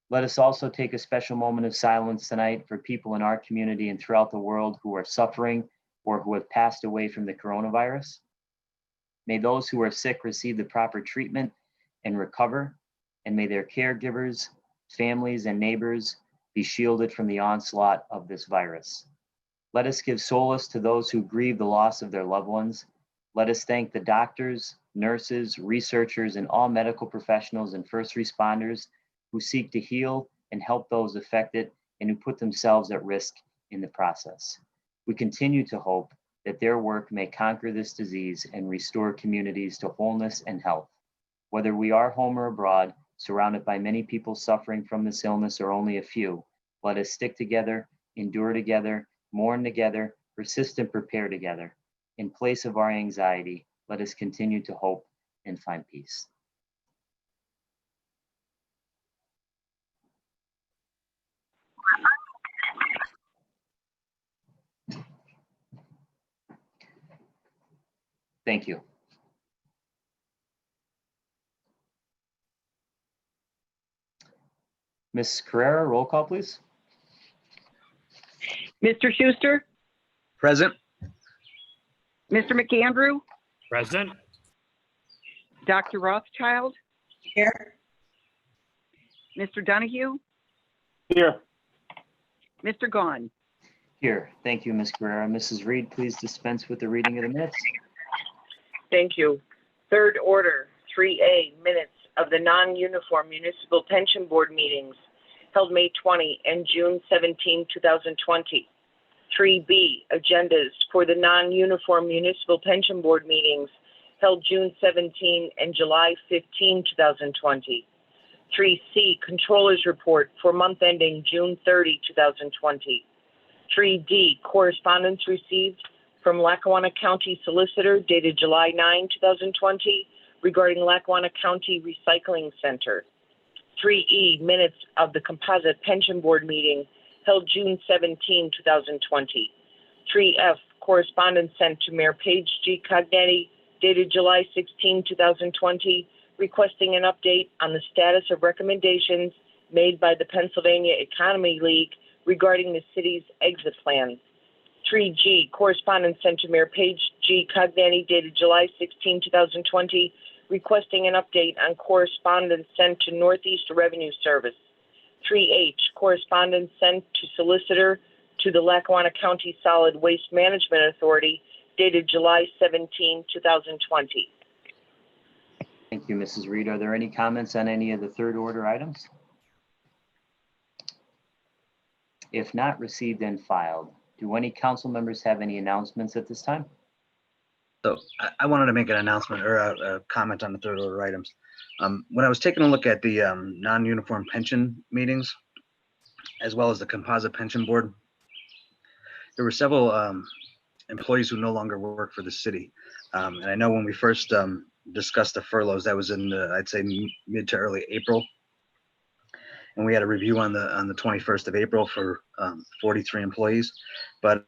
Let us also take a special moment of silence tonight for people in our community and throughout the world who are suffering or who have passed away from the coronavirus. May those who are sick receive the proper treatment and recover, and may their caregivers, families, and neighbors be shielded from the onslaught of this virus. Let us give solace to those who grieve the loss of their loved ones. Let us thank the doctors, nurses, researchers, and all medical professionals and first responders who seek to heal and help those affected and who put themselves at risk in the process. We continue to hope that their work may conquer this disease and restore communities to wholeness and health. Whether we are home or abroad, surrounded by many people suffering from this illness or only a few, let us stick together, endure together, mourn together, persist and prepare together. In place of our anxiety, let us continue to hope and find peace. Thank you. Ms. Carrera, roll call, please. Mr. Schuster, Present. Mr. McAndrew, Present. Dr. Rothchild, Here. Mr. Donahue, Here. Mr. Gaughan. Here. Thank you, Ms. Carrera. Mrs. Reed, please dispense with the reading of the minutes. Thank you. Third order, 3A, minutes of the non-uniform municipal pension board meetings held May 20 and June 17, 2020. 3B, agendas for the non-uniform municipal pension board meetings held June 17 and July 15, 2020. 3C, Controller's Report for month ending June 30, 2020. 3D, correspondence received from Lackawanna County Solicitor dated July 9, 2020 regarding Lackawanna County Recycling Center. 3E, minutes of the Composite Pension Board meeting held June 17, 2020. 3F, correspondence sent to Mayor Paige G. Cognetti dated July 16, 2020, requesting an update on the status of recommendations made by the Pennsylvania Economy League regarding the city's exit plan. 3G, correspondence sent to Mayor Paige G. Cognetti dated July 16, 2020, requesting an update on correspondence sent to Northeast Revenue Service. 3H, correspondence sent to solicitor to the Lackawanna County Solid Waste Management Authority dated July 17, 2020. Thank you, Mrs. Reed. Are there any comments on any of the third order items? If not received and filed, do any council members have any announcements at this time? So I wanted to make an announcement or a comment on the third order items. When I was taking a look at the non-uniform pension meetings, as well as the composite pension board, there were several employees who no longer work for the city. And I know when we first discussed the furloughs, that was in the, I'd say mid to early April. And we had a review on the 21st of April for 43 employees. But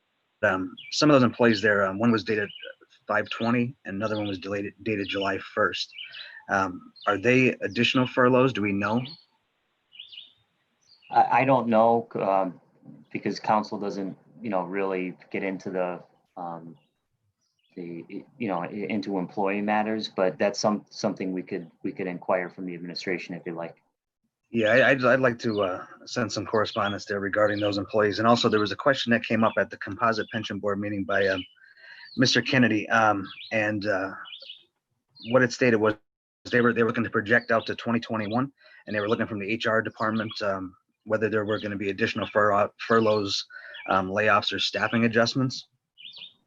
some of those employees there, one was dated 5/20 and another one was dated July 1st. Are they additional furloughs? Do we know? I don't know because council doesn't, really get into the into employee matters, but that's something we could inquire from the administration if you'd like. Yeah, I'd like to send some correspondence there regarding those employees. And also there was a question that came up at the composite pension board meeting by Mr. Kennedy. And what it stated was they were looking to project out to 2021, and they were looking from the HR department whether there were going to be additional furloughs, layoffs, or staffing adjustments.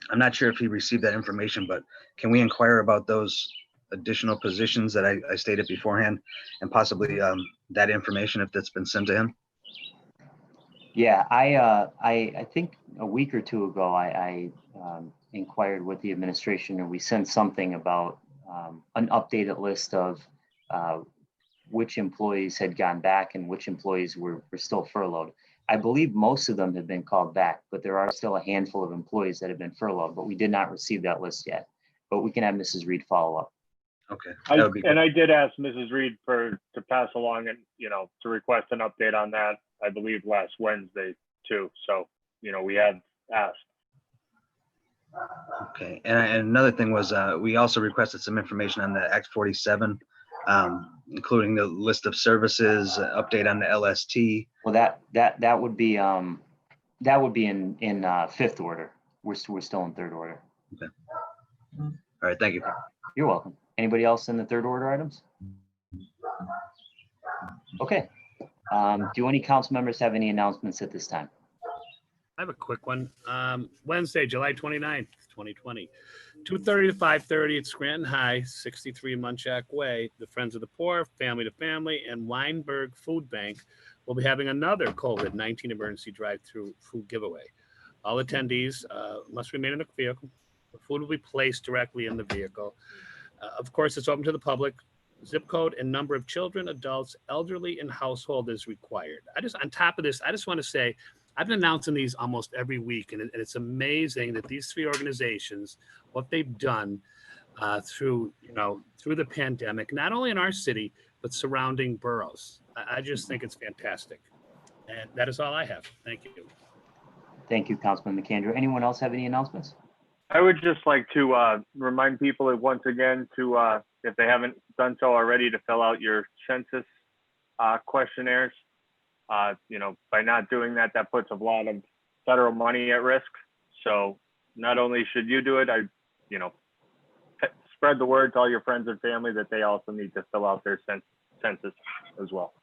I'm not sure if he received that information, but can we inquire about those additional positions that I stated beforehand, and possibly that information if that's been sent to him? Yeah, I think a week or two ago, I inquired with the administration, and we sent something about an updated list of which employees had gone back and which employees were still furloughed. I believe most of them have been called back, but there are still a handful of employees that have been furloughed, but we did not receive that list yet. But we can have Mrs. Reed follow up. Okay. I did ask Mrs. Reed to pass along and, to request an update on that, I believe last Wednesday too. So, we had asked. Okay. And another thing was we also requested some information on the Act 47, including the list of services, update on the LST. Well, that would be in fifth order. We're still in third order. Okay. All right. Thank you. You're welcome. Anybody else in the third order items? Okay. Do any council members have any announcements at this time? I have a quick one. Wednesday, July 29th, 2020, 2:30 to 5:30 at Scranton High, 63 Munchak Way. The Friends of the Poor, Family to Family, and Weinberg Food Bank will be having another COVID-19 emergency drive-through food giveaway. All attendees must remain in the vehicle. The food will be placed directly in the vehicle. Of course, it's open to the public. Zip code and number of children, adults, elderly, and household is required. On top of this, I just want to say, I've been announcing these almost every week, and it's amazing that these three organizations, what they've done through the pandemic, not only in our city, but surrounding boroughs. I just think it's fantastic. And that is all I have. Thank you. Thank you, Councilman McAndrew. Anyone else have any announcements? I would just like to remind people that once again to, if they haven't done so already, to fill out your census questionnaires. By not doing that, that puts a lot of federal money at risk. So not only should you do it, spread the word to all your friends and family that they also need to fill out their census as well.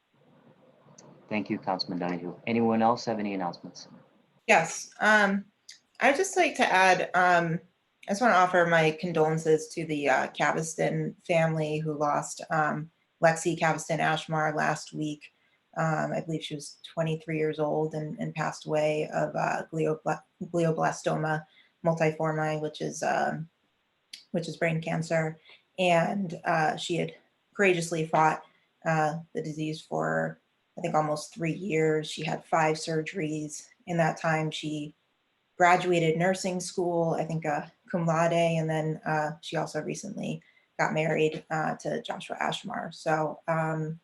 Thank you, Councilman Donahue. Anyone else have any announcements? Yes. I'd just like to add, I just want to offer my condolences to the Caviston family who lost Lexi Caviston Ashmar last week. I believe she was 23 years old and passed away of glioblastoma multiforme, which is brain cancer. And she had courageously fought the disease for, I think, almost 3 years. She had 5 surgeries. In that time, she graduated nursing school, I think cum laude, and then she also recently got married to Joshua Ashmar. So her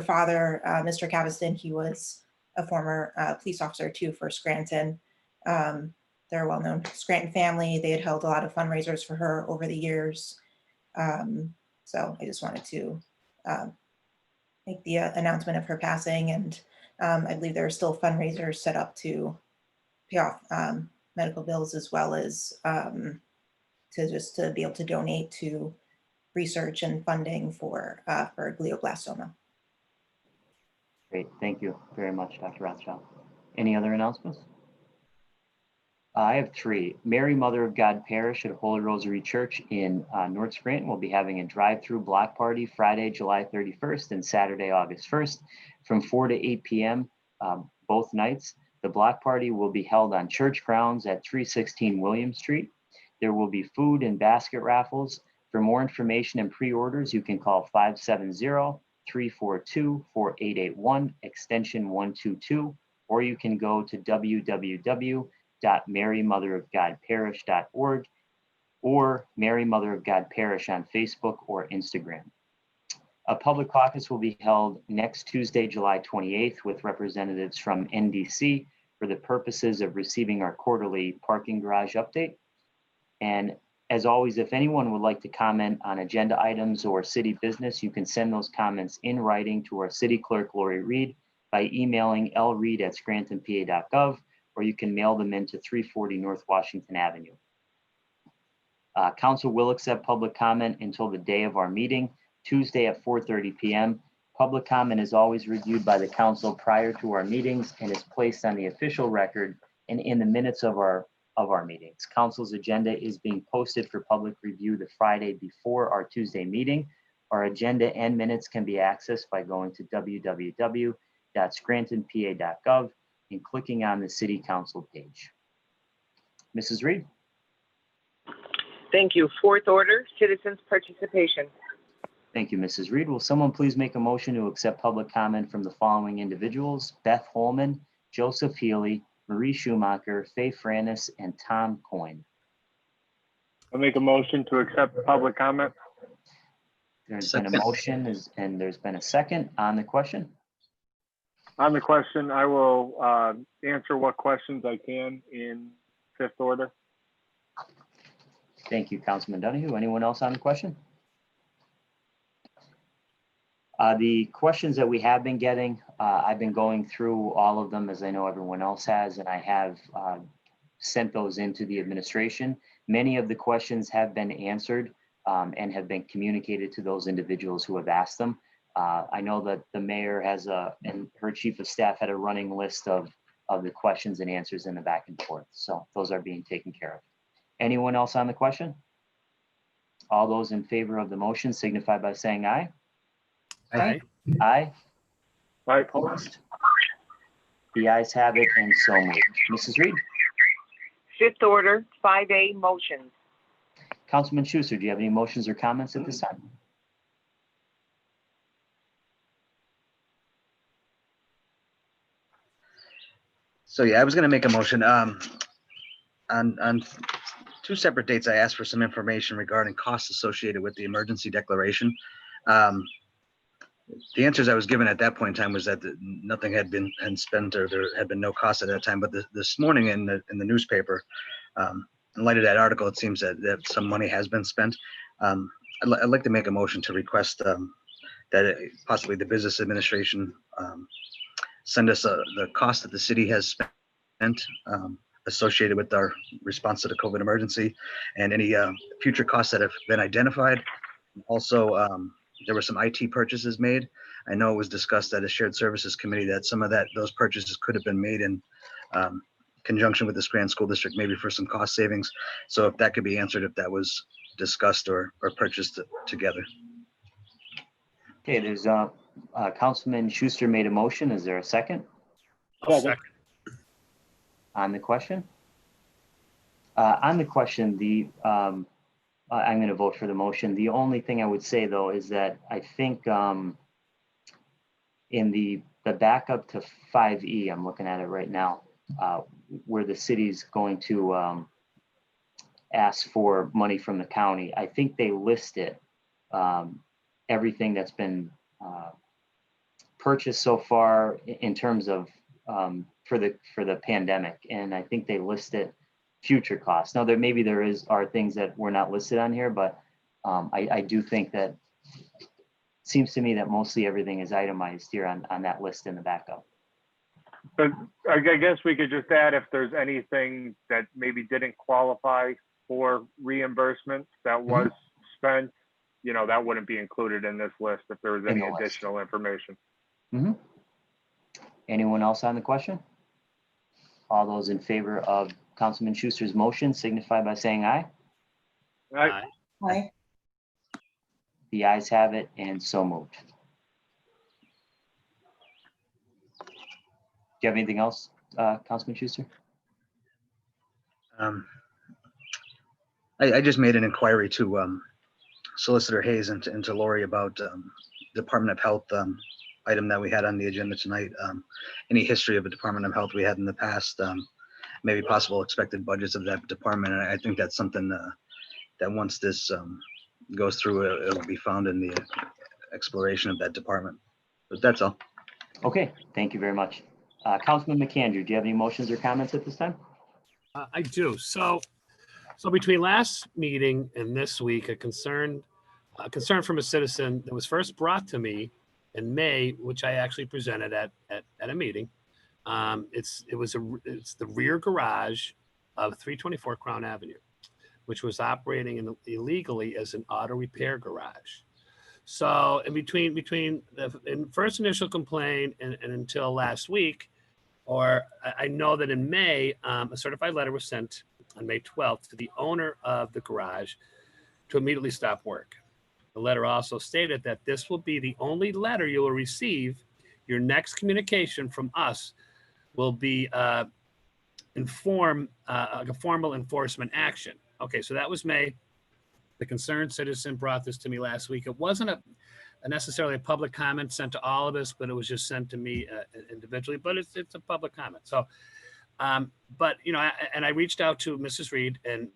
father, Mr. Caviston, he was a former police officer too for Scranton. They're a well-known Scranton family. They had held a lot of fundraisers for her over the years. So I just wanted to make the announcement of her passing, and I believe there are still fundraisers set up to pay off medical bills, as well as to be able to donate to research and funding for glioblastoma. Great, thank you very much, Dr. Rothschild. Any other announcements? I have 3. Mary Mother of God Parish at Holy Rosary Church in North Scranton will be having a drive-through block party Friday, July 31st and Saturday, August 1st from 4 to 8 p.m. Both nights. The block party will be held on church grounds at 316 William Street. There will be food and basket raffles. For more information and pre-orders, you can call 570-342-4881, extension 122, or you can go to www.marymotherofgodparish.org or Mary Mother of God Parish on Facebook or Instagram. A public caucus will be held next Tuesday, July 28th, with representatives from NDC for the purposes of receiving our quarterly parking garage update. And as always, if anyone would like to comment on agenda items or city business, you can send those comments in writing to our city clerk, Lori Reed, by emailing lreed@scrantonpa.gov, or you can mail them into 340 North Washington Avenue. Council will accept public comment until the day of our meeting, Tuesday at 4:30 p.m. Public comment is always reviewed by the council prior to our meetings and is placed on the official record and in the minutes of our meetings. Council's agenda is being posted for public review the Friday before our Tuesday meeting. Our agenda and minutes can be accessed by going to www.scrantonpa.gov and clicking on the City Council page. Mrs. Reed? Thank you. 4th order, citizens' participation. Thank you, Mrs. Reed. Will someone please make a motion to accept public comment from the following individuals: Beth Holman, Joseph Healy, Marie Schumacher, Faye Franis, and Tom Coyne. I'll make a motion to accept public comment. There's been a motion and there's been a second on the question. On the question, I will answer what questions I can in 5th order. Thank you, Councilman Donahue. Anyone else on the question? The questions that we have been getting, I've been going through all of them, as I know everyone else has, and I have sent those into the administration. Many of the questions have been answered and have been communicated to those individuals who have asked them. I know that the mayor has and her chief of staff had a running list of the questions and answers in the back and forth. So those are being taken care of. Anyone else on the question? All those in favor of the motion signify by saying aye. Aye. Aye. Aye. Opposed? The ayes have it and so moved. Mrs. Reed? 5th order, 5A motions. Councilman Schuster, do you have any motions or comments at this time? So yeah, I was going to make a motion. On 2 separate dates, I asked for some information regarding costs associated with the emergency declaration. The answers I was given at that point in time was that nothing had been spent, or there had been no cost at that time. But this morning in the newspaper, in light of that article, it seems that some money has been spent. I'd like to make a motion to request that possibly the business administration send us the cost that the city has spent associated with our response to the COVID emergency, and any future costs that have been identified. Also, there were some IT purchases made. I know it was discussed at a shared services committee that some of those purchases could have been made in conjunction with the Scranton School District, maybe for some cost savings. So if that could be answered, if that was discussed or purchased together. Okay, there's Councilman Schuster made a motion. Is there a second I'll second. on the question? On the question, I'm going to vote for the motion. The only thing I would say though is that I think in the backup to 5E, I'm looking at it right now, where the city's going to ask for money from the county. I think they list it, everything that's been purchased so far in terms of for the pandemic, and I think they listed future costs. Now maybe there are things that were not listed on here, but I do think that seems to me that mostly everything is itemized here on that list in the backup. But I guess we could just add if there's anything that maybe didn't qualify for reimbursement that was spent, that wouldn't be included in this list if there was any additional information. Anyone else on the question? All those in favor of Councilman Schuster's motion signify by saying aye. Aye. Aye. The ayes have it, and so moved. Do you have anything else, Councilman Schuster? I just made an inquiry to Solicitor Hayes and to Lori about Department of Health item that we had on the agenda tonight. Any history of a Department of Health we had in the past, maybe possible expected budgets of that department. And I think that's something that once this goes through, it will be found in the exploration of that department. But that's all. Okay, thank you very much. Councilman McAndrew, do you have any motions or comments at this time? I do. So between last meeting and this week, a concern from a citizen that was first brought to me in May, which I actually presented at a meeting. It's the rear garage of 324 Crown Avenue, which was operating illegally as an auto repair garage. So in between the first initial complaint and until last week, or I know that in May, a certified letter was sent on May 12th to the owner of the garage to immediately stop work. The letter also stated that this will be the only letter you will receive. Your next communication from us will be a formal enforcement action. Okay, so that was May. The concerned citizen brought this to me last week. It wasn't necessarily a public comment sent to all of us, but it was just sent to me individually, but it's a public comment. So, but, and I reached out to Mrs. Reed and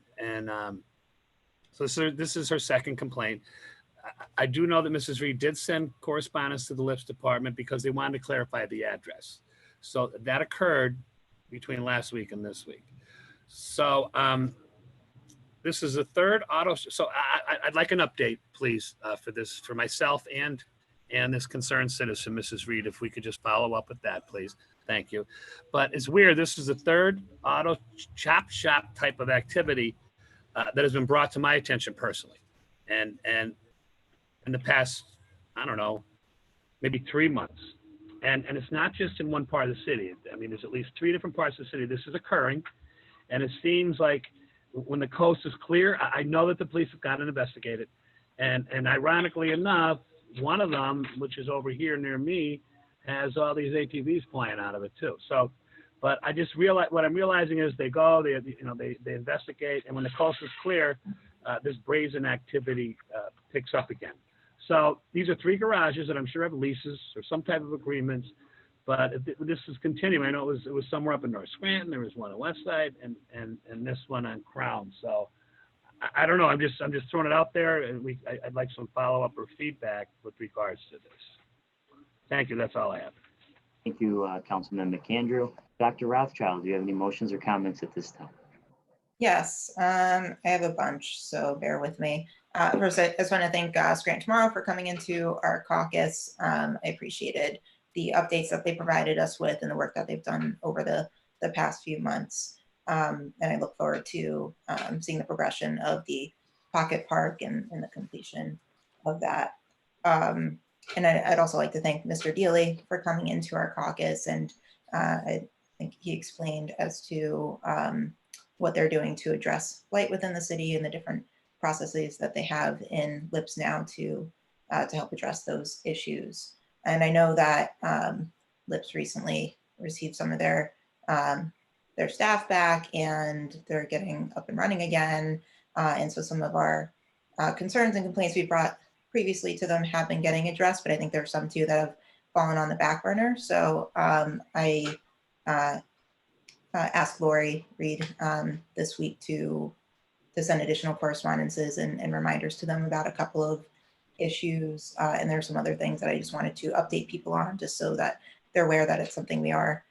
so this is her second complaint. I do know that Mrs. Reed did send correspondence to the LIPS department because they wanted to clarify the address. So that occurred between last week and this week. So this is the third auto. So I'd like an update, please, for myself and this concerned citizen, Mrs. Reed, if we could just follow up with that, please. Thank you. But it's weird. This is the third auto chop shop type of activity that has been brought to my attention personally. And in the past, I don't know, maybe 3 months. And it's not just in one part of the city. I mean, there's at least 3 different parts of the city this is occurring. And it seems like when the coast is clear, I know that the police have got to investigate it. And ironically enough, one of them, which is over here near me, has all these ATVs flying out of it too. So, but I just realize what I'm realizing is they go, they investigate, and when the coast is clear, this brazen activity picks up again. So these are 3 garages that I'm sure have leases or some type of agreements, but this is continuing. I know it was somewhere up in North Scranton. There was one on West Side and this one on Crown. So I don't know. I'm just throwing it out there, and I'd like some follow up or feedback with regards to this. Thank you. That's all I have. Thank you, Councilman McAndrew. Dr. Rothchild, do you have any motions or comments at this time? Yes, I have a bunch, so bear with me. First, I just want to thank Scranton Tomorrow for coming into our caucus. I appreciated the updates that they provided us with and the work that they've done over the past few months. And I look forward to seeing the progression of the Pocket Park and the completion of that. And I'd also like to thank Mr. Dealey for coming into our caucus. And I think he explained as to what they're doing to address blight within the city and the different processes that they have in LIPS now to help address those issues. And I know that LIPS recently received some of their staff back, and they're getting up and running again. And so some of our concerns and complaints we brought previously to them have been getting addressed, but I think there's some too that have fallen on the back burner. So I asked Lori Reed this week to send additional correspondences and reminders to them about a couple of issues. And there are some other things that I just wanted to update people on, just so that they're aware that it's something we are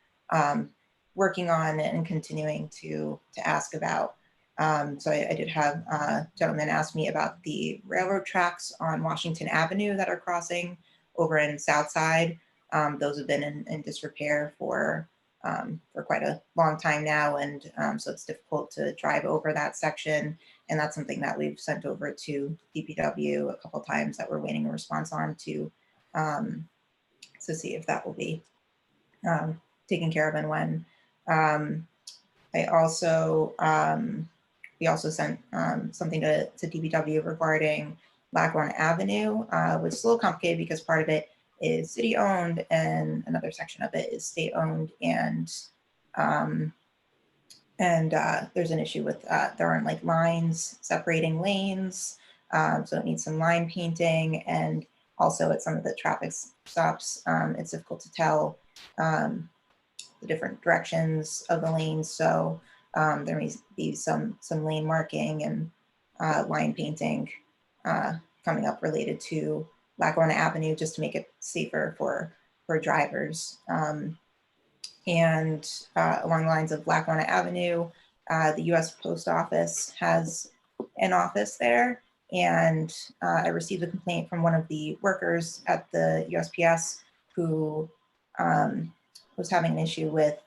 working on and continuing to ask about. So I did have a gentleman ask me about the railroad tracks on Washington Avenue that are crossing over in Southside. Those have been in disrepair for quite a long time now, and so it's difficult to drive over that section. And that's something that we've sent over to DPW a couple times that we're waiting a response on to see if that will be taken care of and when. I also we also sent something to DPW regarding Gaughan Avenue, which is a little complicated because part of it is city owned and another section of it is state owned, and there's an issue with there aren't like lines separating lanes, so it needs some line painting, and also at some of the traffic stops it's difficult to tell the different directions of the lanes, so there may be some lane marking and line painting coming up related to Gaughan Avenue, just to make it safer for drivers. And along the lines of Gaughan Avenue, the U.S. Post Office has an office there, and I received a complaint from one of the workers at the USPS who was having an issue with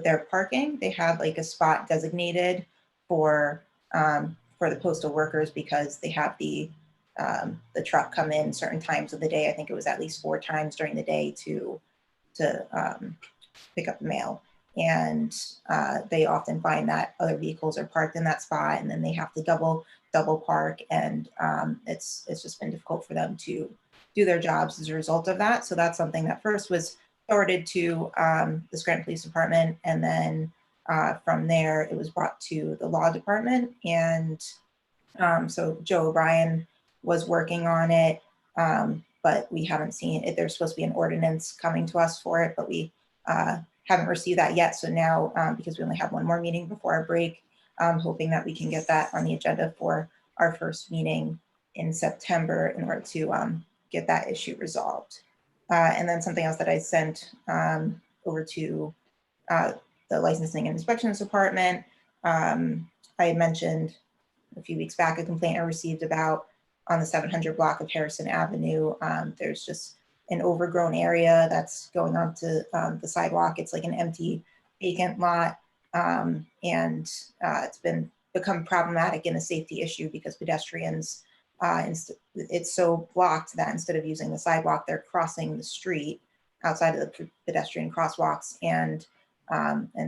their parking. They have like a spot designated for the postal workers because they have the truck come in certain times of the day. I think it was at least 4 times during the day to pick up the mail. And they often find that other vehicles are parked in that spot, and then they have to double park. And it's just been difficult for them to do their jobs as a result of that. So that's something that first was forwarded to the Scranton Police Department. And then from there, it was brought to the law department. And so Joe O'Brien was working on it, but we haven't seen it. There's supposed to be an ordinance coming to us for it, but we haven't received that yet. So now, because we only have one more meeting before our break, I'm hoping that we can get that on the agenda for our first meeting in September in order to get that issue resolved. And then something else that I sent over to the Licensing and Inspections Department. I had mentioned a few weeks back a complaint I received about on the 700 block of Harrison Avenue. There's just an overgrown area that's going onto the sidewalk. It's like an empty, vacant lot, and it's become problematic in a safety issue because pedestrians, it's so blocked that instead of using the sidewalk, they're crossing the street outside of the pedestrian crosswalks, and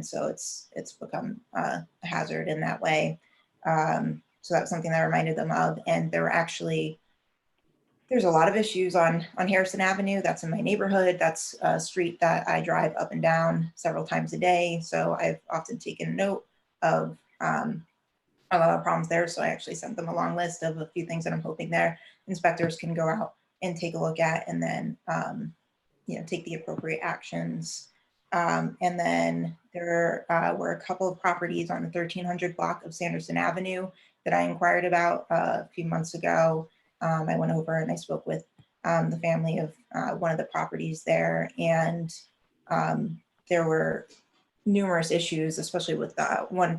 so it's become a hazard in that way. So that's something that I reminded them of. And there's a lot of issues on Harrison Avenue. That's in my neighborhood. That's a street that I drive up and down several times a day. So I've often taken note of a lot of problems there. So I actually sent them a long list of a few things that I'm hoping their inspectors can go out and take a look at, and then take the appropriate actions. And then there were a couple of properties on the 1300 block of Sanderson Avenue that I inquired about a few months ago. I went over and I spoke with the family of one of the properties there, and there were numerous issues, especially with one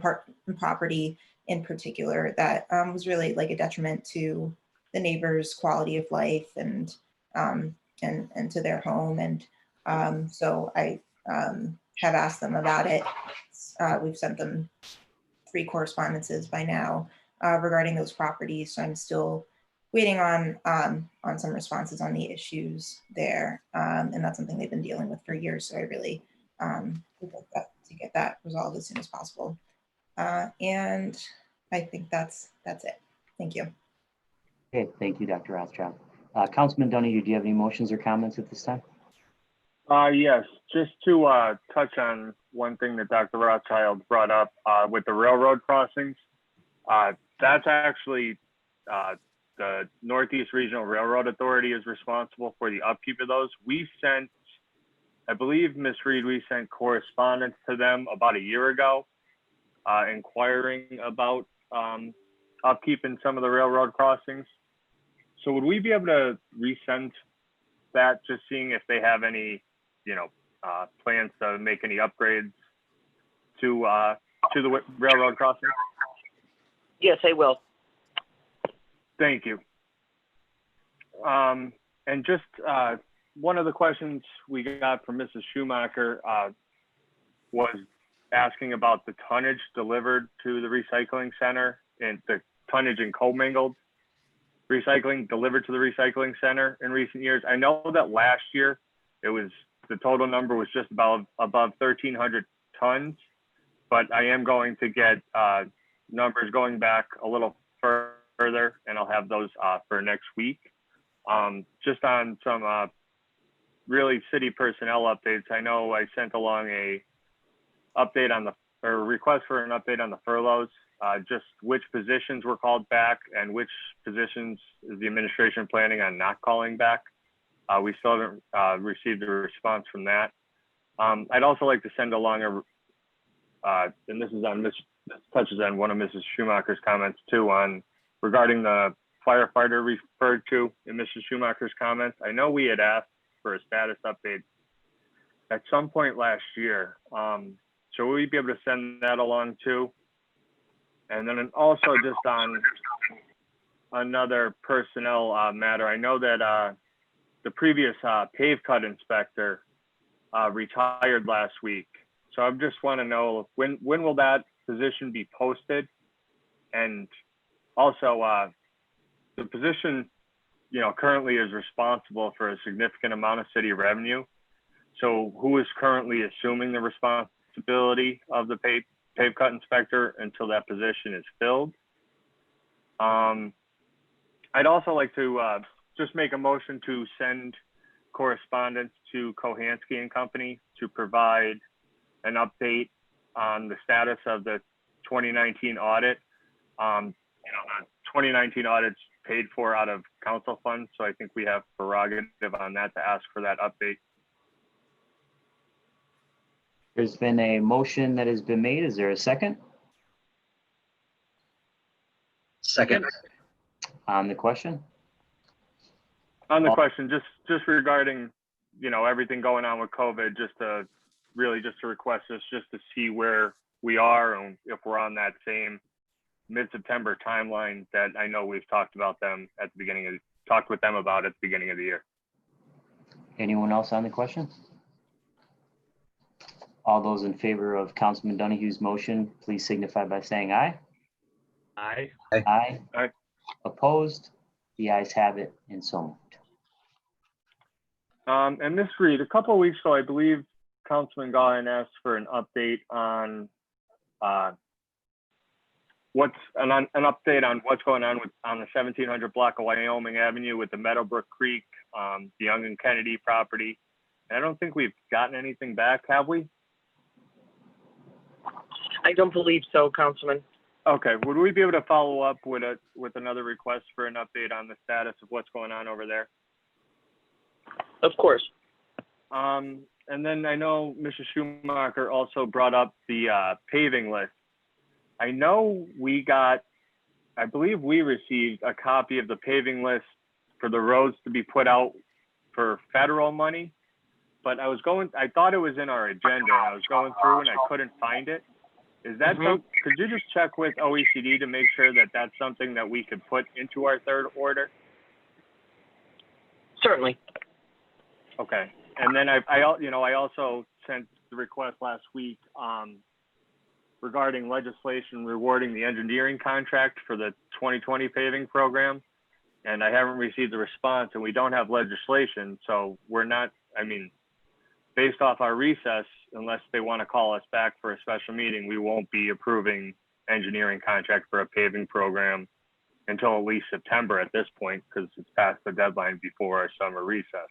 property in particular that was really like a detriment to the neighbors' quality of life and to their home. And so I have asked them about it. We've sent them 3 correspondences by now regarding those properties. So I'm still waiting on some responses on the issues there. And that's something they've been dealing with for years. So I really to get that resolved as soon as possible. And I think that's it. Thank you. Okay, thank you, Dr. Rothschild. Councilman Donahue, do you have any motions or comments at this time? Yes, just to touch on one thing that Dr. Rothschild brought up with the railroad crossings. That's actually the Northeast Regional Railroad Authority is responsible for the upkeep of those. We sent, I believe, Ms. Reed, we sent correspondence to them about a year ago, inquiring about upkeep in some of the railroad crossings. So would we be able to resend that, just seeing if they have any, plans to make any upgrades to the railroad crossing? Yes, I will. Thank you. And just one of the questions we got from Mrs. Schumacher was asking about the tonnage delivered to the recycling center and the tonnage and commingled recycling delivered to the recycling center in recent years. I know that last year the total number was just above 1,300 tons, but I am going to get numbers going back a little further, and I'll have those for next week. Just on some really city personnel updates, I know I sent along a request for an update on the furloughs, just which positions were called back and which positions is the administration planning on not calling back. We still haven't received a response from that. I'd also like to send along and this touches on one of Mrs. Schumacher's comments too, regarding the firefighter referred to in Mrs. Schumacher's comments. I know we had asked for a status update at some point last year. So will we be able to send that along too? And then also just on another personnel matter, I know that the previous pave cut inspector retired last week. So I just want to know when will that position be posted? And also the position, currently is responsible for a significant amount of city revenue. So who is currently assuming the responsibility of the pave cut inspector until that position is filled? I'd also like to just make a motion to send correspondence to Kohansky and Company to provide an update on the status of the 2019 audit. The 2019 audit's paid for out of council funds, so I think we have prerogative on that to ask for that update. There's been a motion that has been made. Is there a second? Second. On the question? On the question, just regarding, everything going on with COVID, just to request this, just to see where we are and if we're on that same mid-September timeline that I know we've talked with them about at the beginning of the year. Anyone else on the question? All those in favor of Councilman Donahue's motion, please signify by saying aye. Aye. Aye. Aye. Opposed? The ayes have it, and so moved. And Ms. Reed, a couple of weeks ago, I believe Councilman Gaughan asked for an update on what's going on on the 1700 block of Wyoming Avenue with the Meadowbrook Creek, the Young and Kennedy property. And I don't think we've gotten anything back, have we? I don't believe so, Councilman. Okay, would we be able to follow up with another request for an update on the status of what's going on over there? Of course. And then I know Mrs. Schumacher also brought up the paving list. I know I believe we received a copy of the paving list for the roads to be put out for federal money, but I thought it was in our agenda. I was going through and I couldn't find it. Is that could you just check with OECD to make sure that that's something that we could put into our third order? Certainly. Okay. And then I also sent the request last week regarding legislation rewarding the engineering contract for the 2020 paving program. And I haven't received a response, and we don't have legislation. So we're not, based off our recess, unless they want to call us back for a special meeting, we won't be approving engineering contract for a paving program until at least September at this point, because it's past the deadline before our summer recess.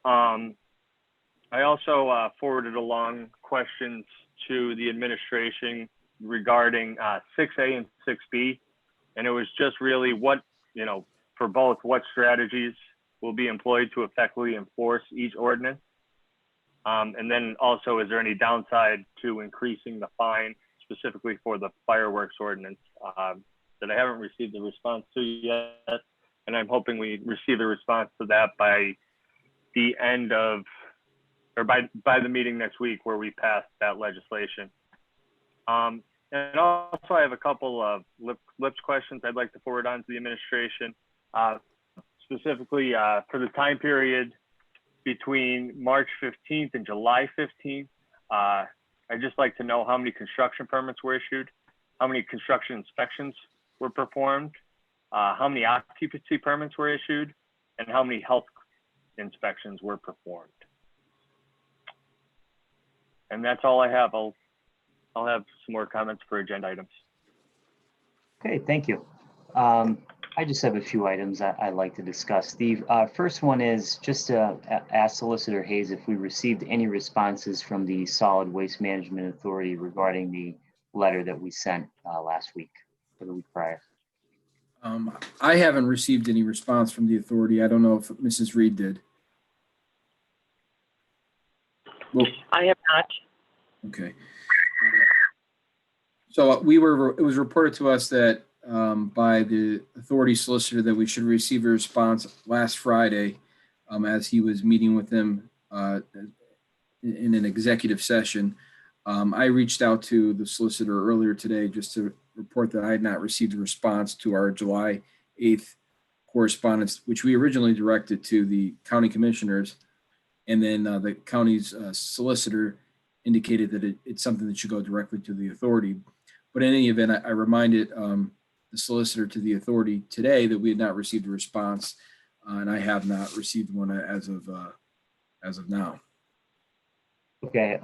I also forwarded along questions to the administration regarding 6A and 6B. And it was just really what, for both, what strategies will be employed to effectively enforce each ordinance. And then also, is there any downside to increasing the fine specifically for the fireworks ordinance that I haven't received a response to yet? And I'm hoping we receive a response to that by the end of, or by the meeting next week where we pass that legislation. And also I have a couple of LIPS questions I'd like to forward on to the administration, specifically for the time period between March 15th and July 15th. I'd just like to know how many construction permits were issued, how many construction inspections were performed, how many occupancy permits were issued, and how many health inspections were performed. And that's all I have. I'll have some more comments for agenda items. Okay, thank you. I just have a few items I'd like to discuss. The first one is just to ask Solicitor Hayes if we received any responses from the Solid Waste Management Authority regarding the letter that we sent last week or the week prior. I haven't received any response from the authority. I don't know if Mrs. Reed did. Well, I have not. okay. So it was reported to us that by the authority solicitor that we should receive a response last Friday as he was meeting with them in an executive session. I reached out to the solicitor earlier today just to report that I had not received a response to our July 8th correspondence, which we originally directed to the county commissioners. And then the county's solicitor indicated that it's something that should go directly to the authority. But in any event, I reminded the solicitor to the authority today that we had not received a response, and I have not received one as of now. Okay,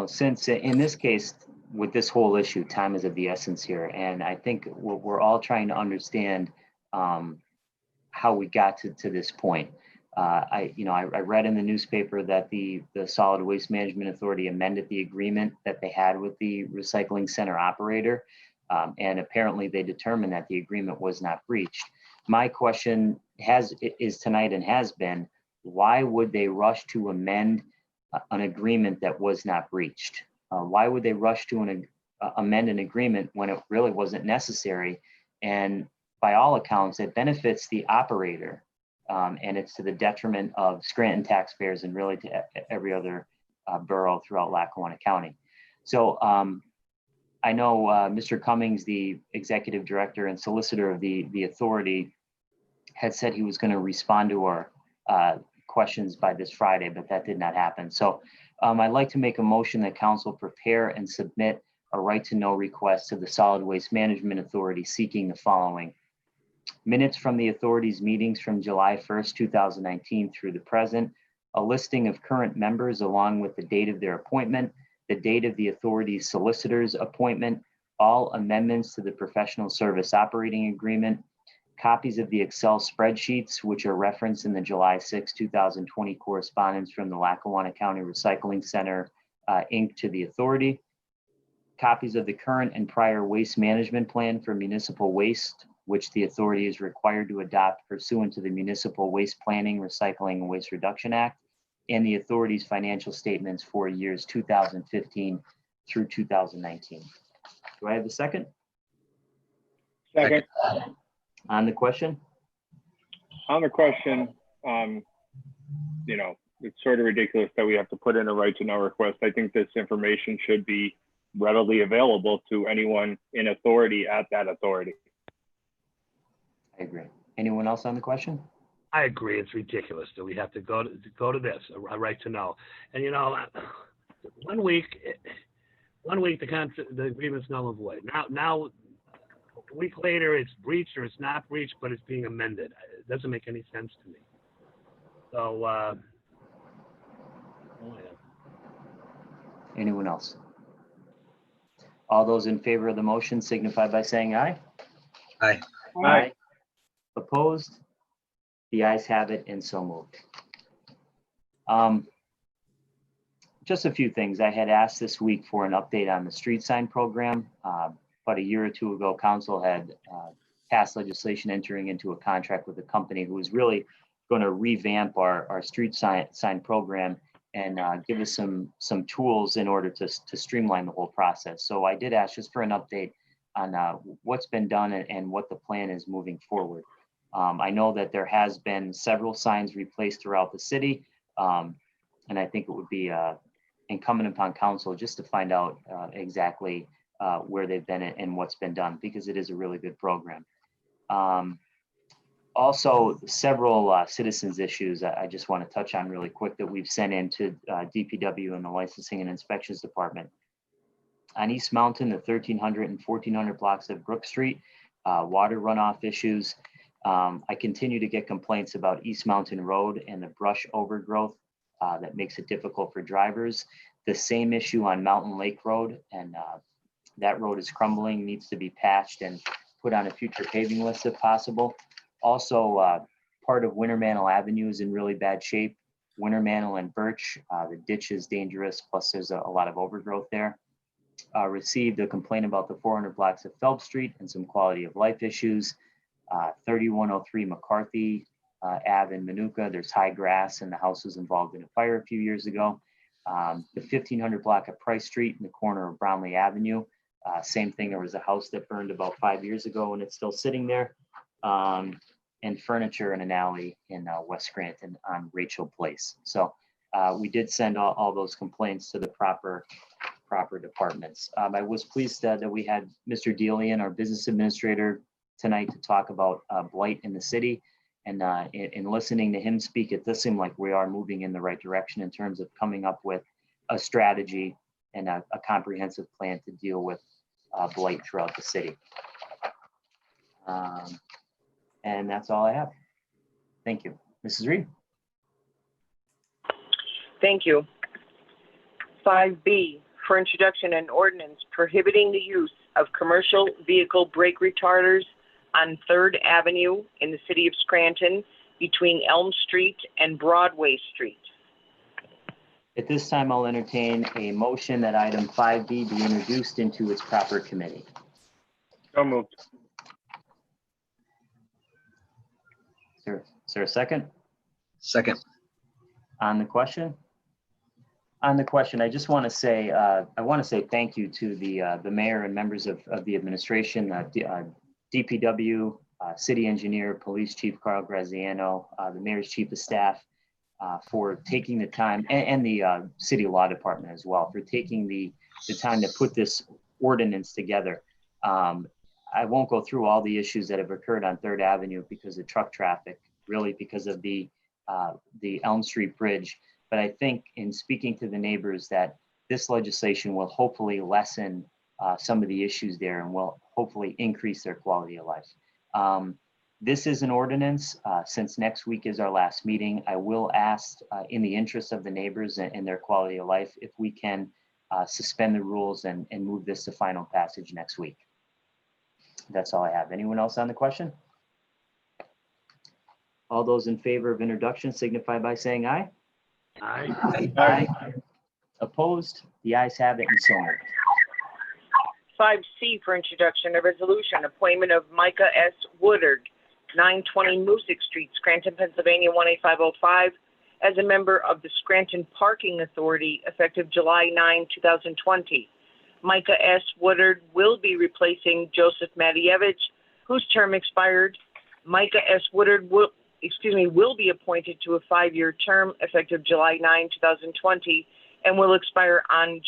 since in this case, with this whole issue, time is of the essence here. And I think we're all trying to understand how we got to this point. I read in the newspaper that the Solid Waste Management Authority amended the agreement that they had with the recycling center operator. And apparently they determined that the agreement was not breached. My question is tonight and has been, why would they rush to amend an agreement that was not breached? Why would they rush to amend an agreement when it really wasn't necessary? And by all accounts, it benefits the operator. And it's to the detriment of Scranton taxpayers and really to every other borough throughout Lackawanna County. So I know Mr. Cummings, the executive director and solicitor of the authority, had said he was going to respond to our questions by this Friday, but that did not happen. So I'd like to make a motion that council prepare and submit a right to know request to the Solid Waste Management Authority seeking the following: minutes from the authority's meetings from July 1st, 2019 through the present, a listing of current members along with the date of their appointment, the date of the authority's solicitor's appointment, all amendments to the professional service operating agreement, copies of the Excel spreadsheets, which are referenced in the July 6, 2020 correspondence from the Lackawanna County Recycling Center, Inc. to the authority, copies of the current and prior waste management plan for municipal waste, which the authority is required to adopt pursuant to the Municipal Waste Planning, Recycling, and Waste Reduction Act, and the authority's financial statements for years 2015 through 2019. Do I have a second? Second. On the question? On the question, it's sort of ridiculous that we have to put in a right to know request. I think this information should be readily available to anyone in authority at that authority. I agree. Anyone else on the question? I agree. It's ridiculous that we have to go to this, a right to know. And 1 week the agreement's null and void. Now a week later it's breached or it's not breached, but it's being amended. It doesn't make any sense to me. So Oh, yeah. Anyone else? All those in favor of the motion signify by saying aye. Aye. Aye. Opposed? The ayes have it and so moved. Just a few things. I had asked this week for an update on the street sign program. About a year or two ago, council had passed legislation entering into a contract with a company who was really going to revamp our street sign program and give us some tools in order to streamline the whole process. So I did ask just for an update on what's been done and what the plan is moving forward. I know that there has been several signs replaced throughout the city, and I think it would be incumbent upon council just to find out exactly where they've been and what's been done, because it is a really good program. Also, several citizens issues I just want to touch on really quick that we've sent into DPW and the Licensing and Inspections Department. On East Mountain, the 1300 and 1400 blocks of Brook Street, water runoff issues. I continue to get complaints about East Mountain Road and the brush overgrowth that makes it difficult for drivers. The same issue on Mountain Lake Road, and that road is crumbling, needs to be patched and put on a future paving list if possible. Also, part of Winter Mantle Avenue is in really bad shape. Winter Mantle and Birch, the ditch is dangerous, plus there's a lot of overgrowth there. Received a complaint about the 400 blocks of Phelps Street and some quality of life issues. 3103 McCarthy Ave in Manuka, there's high grass and the house was involved in a fire a few years ago. The 1500 block of Price Street in the corner of Brownlee Avenue, same thing, there was a house that burned about 5 years ago and it's still sitting there. And furniture in an alley in West Scranton on Rachel Place. So we did send all those complaints to the proper departments. I was pleased that we had Mr. Delian, our business administrator, tonight to talk about blight in the city. And in listening to him speak, it does seem like we are moving in the right direction in terms of coming up with a strategy and a comprehensive plan to deal with blight throughout the city. And that's all I have. Thank you. Mrs. Reed. Thank you. 5B, for introduction an ordinance prohibiting the use of commercial vehicle brake retarders on 3rd Avenue in the city of Scranton between Elm Street and Broadway Street. At this time, I'll entertain a motion that item 5B be introduced into its proper committee. So moved. Is there a second? Second. On the question? On the question, I just want to say, thank you to the mayor and members of the administration, DPW, city engineer, police chief Carl Graziano, the mayor's chief of staff, for taking the time, and the city law department as well, for taking the time to put this ordinance together. I won't go through all the issues that have occurred on 3rd Avenue because of truck traffic, really because of the Elm Street Bridge. But I think in speaking to the neighbors that this legislation will hopefully lessen some of the issues there and will hopefully increase their quality of life. This is an ordinance. Since next week is our last meeting, I will ask in the interest of the neighbors and their quality of life, if we can suspend the rules and move this to final passage next week. That's all I have. Anyone else on the question? All those in favor of introduction signify by saying aye. Aye. Aye. Opposed? The ayes have it and so moved. 5C, for introduction, a resolution, appointment of Micah S. Woodard, 920 Musick Street, Scranton, Pennsylvania, 18505, as a member of the Scranton Parking Authority effective July 9, 2020. Micah S. Woodard will be replacing Joseph Matievich, whose term expired. Micah S. Woodard will be appointed to a 5-year term effective July 9, 2020, and will expire on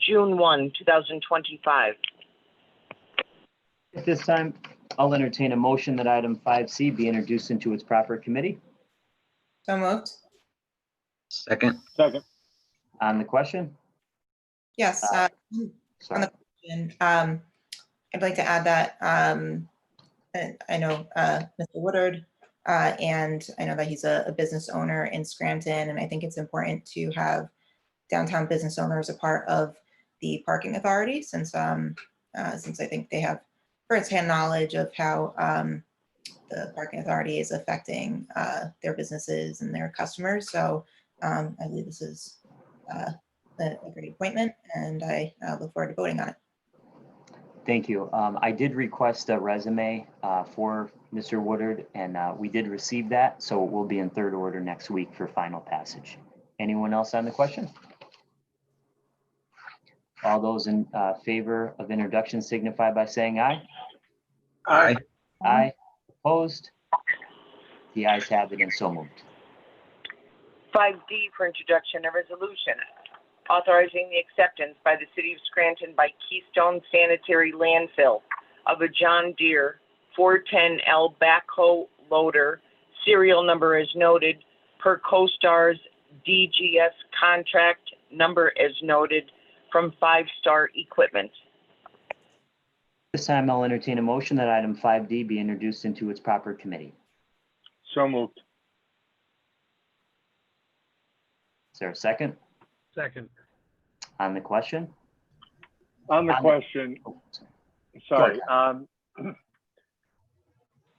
June 1, 2025. At this time, I'll entertain a motion that item 5C be introduced into its proper committee. So moved. Second. Second. On the question? Yes. On the question, I'd like to add that I know Mr. Woodard, and I know that he's a business owner in Scranton, and I think it's important to have downtown business owners a part of the parking authority, since I think they have firsthand knowledge of how the parking authority is affecting their businesses and their customers. So I believe this is a great appointment, and I look forward to voting on it. Thank you. I did request a resume for Mr. Woodard, and we did receive that, so it will be in third order next week for final passage. Anyone else on the question? All those in favor of introduction signify by saying aye. Aye. Aye. Opposed? The ayes have it and so moved. 5D for introduction, a resolution authorizing the acceptance by the City of Scranton by Keystone Sanitary Landfill of a John Deere 410L backhoe loader, serial number as noted, per CoStar's DGS contract number as noted, from 5 Star Equipment. This time I'll entertain a motion that item 5D be introduced into its proper committee. So moved. Is there a second? Second. On the question? On the question, Oh, sorry.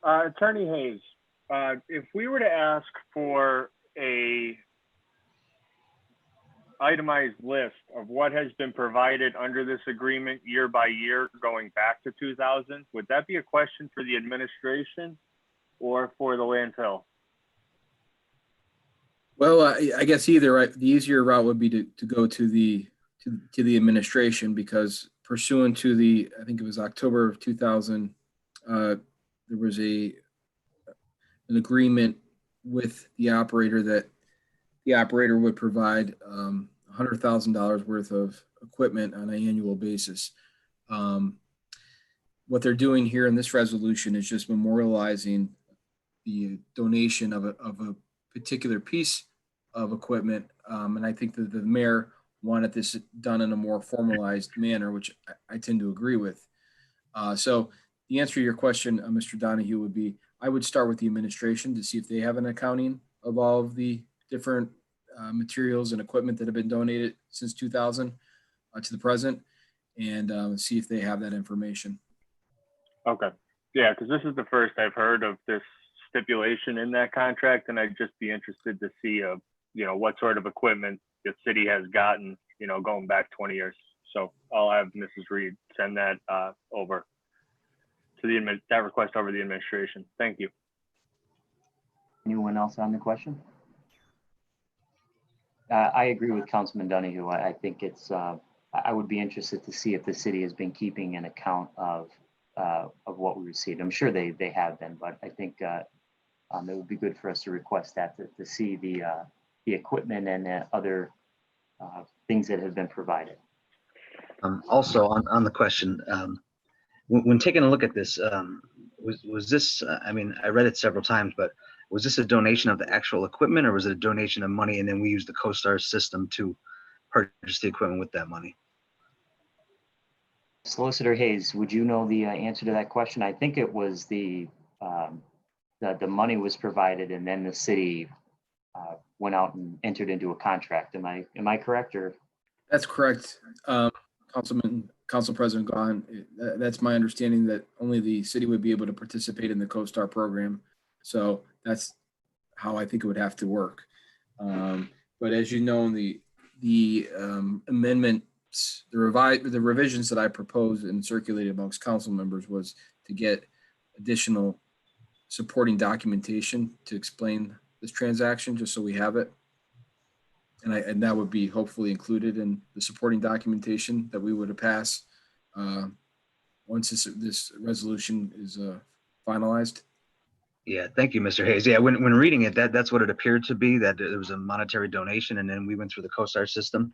Attorney Hayes, if we were to ask for a itemized list of what has been provided under this agreement year by year going back to 2000, would that be a question for the administration or for the landfill? Well, I guess either, right? The easier route would be to go to the administration, because pursuant to the, I think it was October of 2000, there was an agreement with the operator that the operator would provide $100,000 worth of equipment on an annual basis. What they're doing here in this resolution is just memorializing the donation of a particular piece of equipment. And I think that the mayor wanted this done in a more formalized manner, which I tend to agree with. So the answer to your question, Mr. Donahue, would be, I would start with the administration to see if they have an accounting of all of the different materials and equipment that have been donated since 2000 to the present, and see if they have that information. Okay. Yeah, because this is the first I've heard of this stipulation in that contract, and I'd just be interested to see, what sort of equipment the city has gotten, going back 20 years. So I'll have Mrs. Reed send that over to that request over the administration. Thank you. Anyone else on the question? I agree with Councilman Donahue. I think it's, I would be interested to see if the city has been keeping an account of what we received. I'm sure they have been, but I think it would be good for us to request that to see the equipment and the other things that have been provided. Also on the question, when taking a look at this, was this, I read it several times, but was this a donation of the actual equipment, or was it a donation of money and then we used the CoStar system to purchase the equipment with that money? Solicitor Hayes, would you know the answer to that question? I think it was the money was provided and then the city went out and entered into a contract. Am I correct, or? That's correct, Council President Gaughan. That's my understanding, that only the city would be able to participate in the CoStar program. So that's how I think it would have to work. But as you know, the amendments, the revisions that I proposed and circulated amongst council members was to get additional supporting documentation to explain this transaction, just so we have it. And that would be hopefully included in the supporting documentation that we would pass once this resolution is finalized. Yeah, thank you, Mr. Hayes. Yeah, when reading it, that's what it appeared to be, that it was a monetary donation, and then we went through the CoStar system.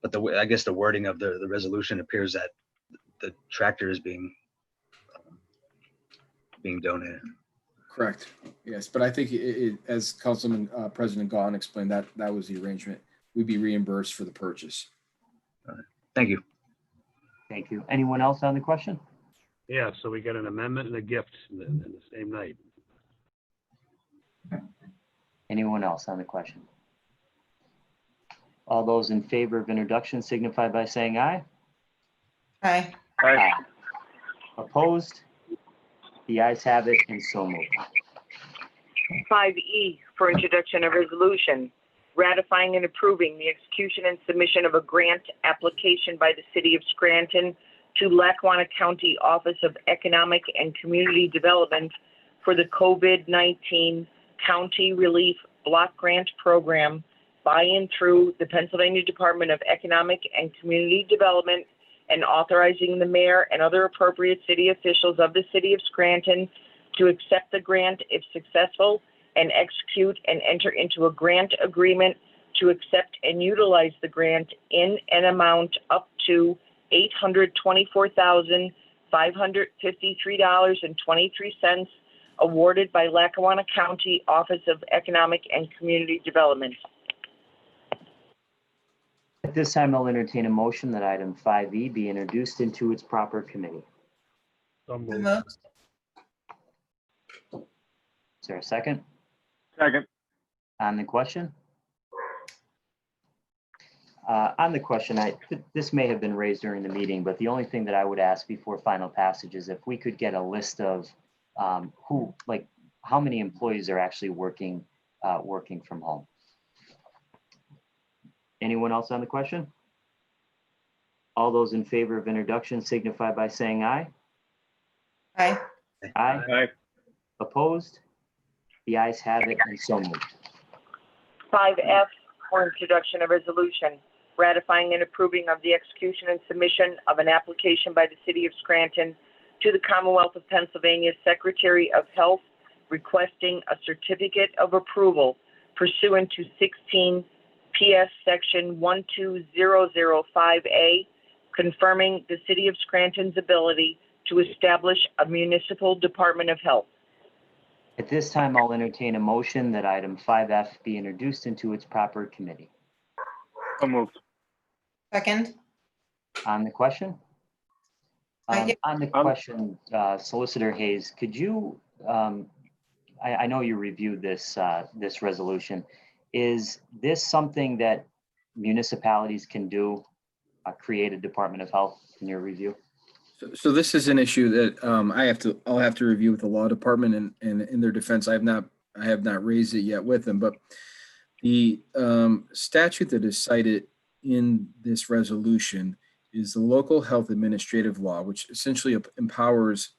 But I guess the wording of the resolution appears that the tractor is being donated. Correct. Yes, but I think as Councilman President Gaughan explained, that was the arrangement. We'd be reimbursed for the purchase. All right. Thank you. Thank you. Anyone else on the question? Yeah, so we get an amendment and a gift in the same night. Anyone else on the question? All those in favor of introduction signify by saying aye. Aye. Aye. Opposed? The ayes have it, and so moved. 5E for introduction of resolution, ratifying and approving the execution and submission of a grant application by the City of Scranton to Lackawanna County Office of Economic and Community Development for the COVID-19 County Relief Block Grant Program by and through the Pennsylvania Department of Economic and Community Development, and authorizing the mayor and other appropriate city officials of the City of Scranton to accept the grant if successful and execute and enter into a grant agreement to accept and utilize the grant in an amount up to $824,553.23 awarded by Lackawanna County Office of Economic and Community Development. At this time, I'll entertain a motion that item 5E be introduced into its proper committee. So So moved. moved. Is there a second Second. on the question? On the question, this may have been raised during the meeting, but the only thing that I would ask before final passage is if we could get a list of how many employees are actually working from home. Anyone else on the question? All those in favor of introduction signify by saying aye. Aye. Aye. Aye. Opposed? The ayes have it, and so moved. 5F for introduction of resolution, ratifying and approving of the execution and submission of an application by the City of Scranton to the Commonwealth of Pennsylvania Secretary of Health requesting a certificate of approval pursuant to 16 PS Section 12005A, confirming the City of Scranton's ability to establish a municipal Department of Health. At this time, I'll entertain a motion that item 5F be introduced into its proper committee. So moved. Second. On the question? Yeah. On the question, Solicitor Hayes, could you, I know you reviewed this resolution. Is this something that municipalities can do, create a Department of Health in your review? So this is an issue that I'll have to review with the law department, and in their defense, I have not raised it yet with them, but the statute that is cited in this resolution is the Local Health Administrative Law, which essentially empowers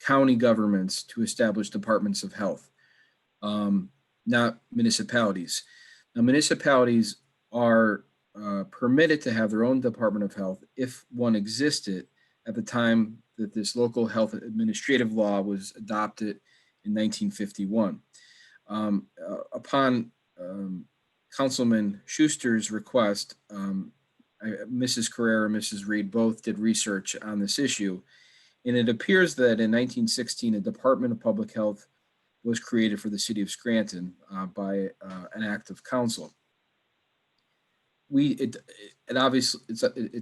county governments to establish departments of health, not municipalities. Now, municipalities are permitted to have their own Department of Health if one existed at the time that this Local Health Administrative Law was adopted in 1951. Upon Councilman Schuster's request, Mrs. Carrera and Mrs. Reed both did research on this issue, and it appears that in 1916, a Department of Public Health was created for the City of Scranton by an act of council. It's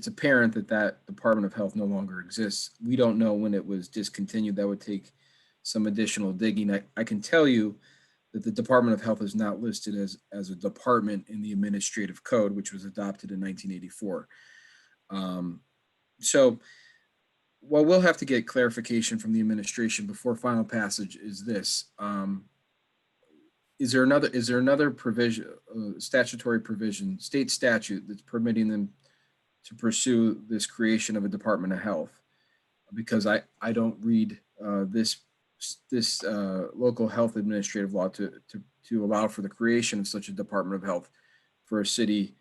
apparent that Department of Health no longer exists. We don't know when it was discontinued. That would take some additional digging. I can tell you that the Department of Health is not listed as a department in the administrative code, which was adopted in 1984. So what we'll have to get clarification from the administration before final passage is this. Is there another provision, statutory provision, state statute that's permitting them to pursue this creation of a Department of Health? Because I don't read this Local Health Administrative Law to allow for the creation of such a Department of Health for a city,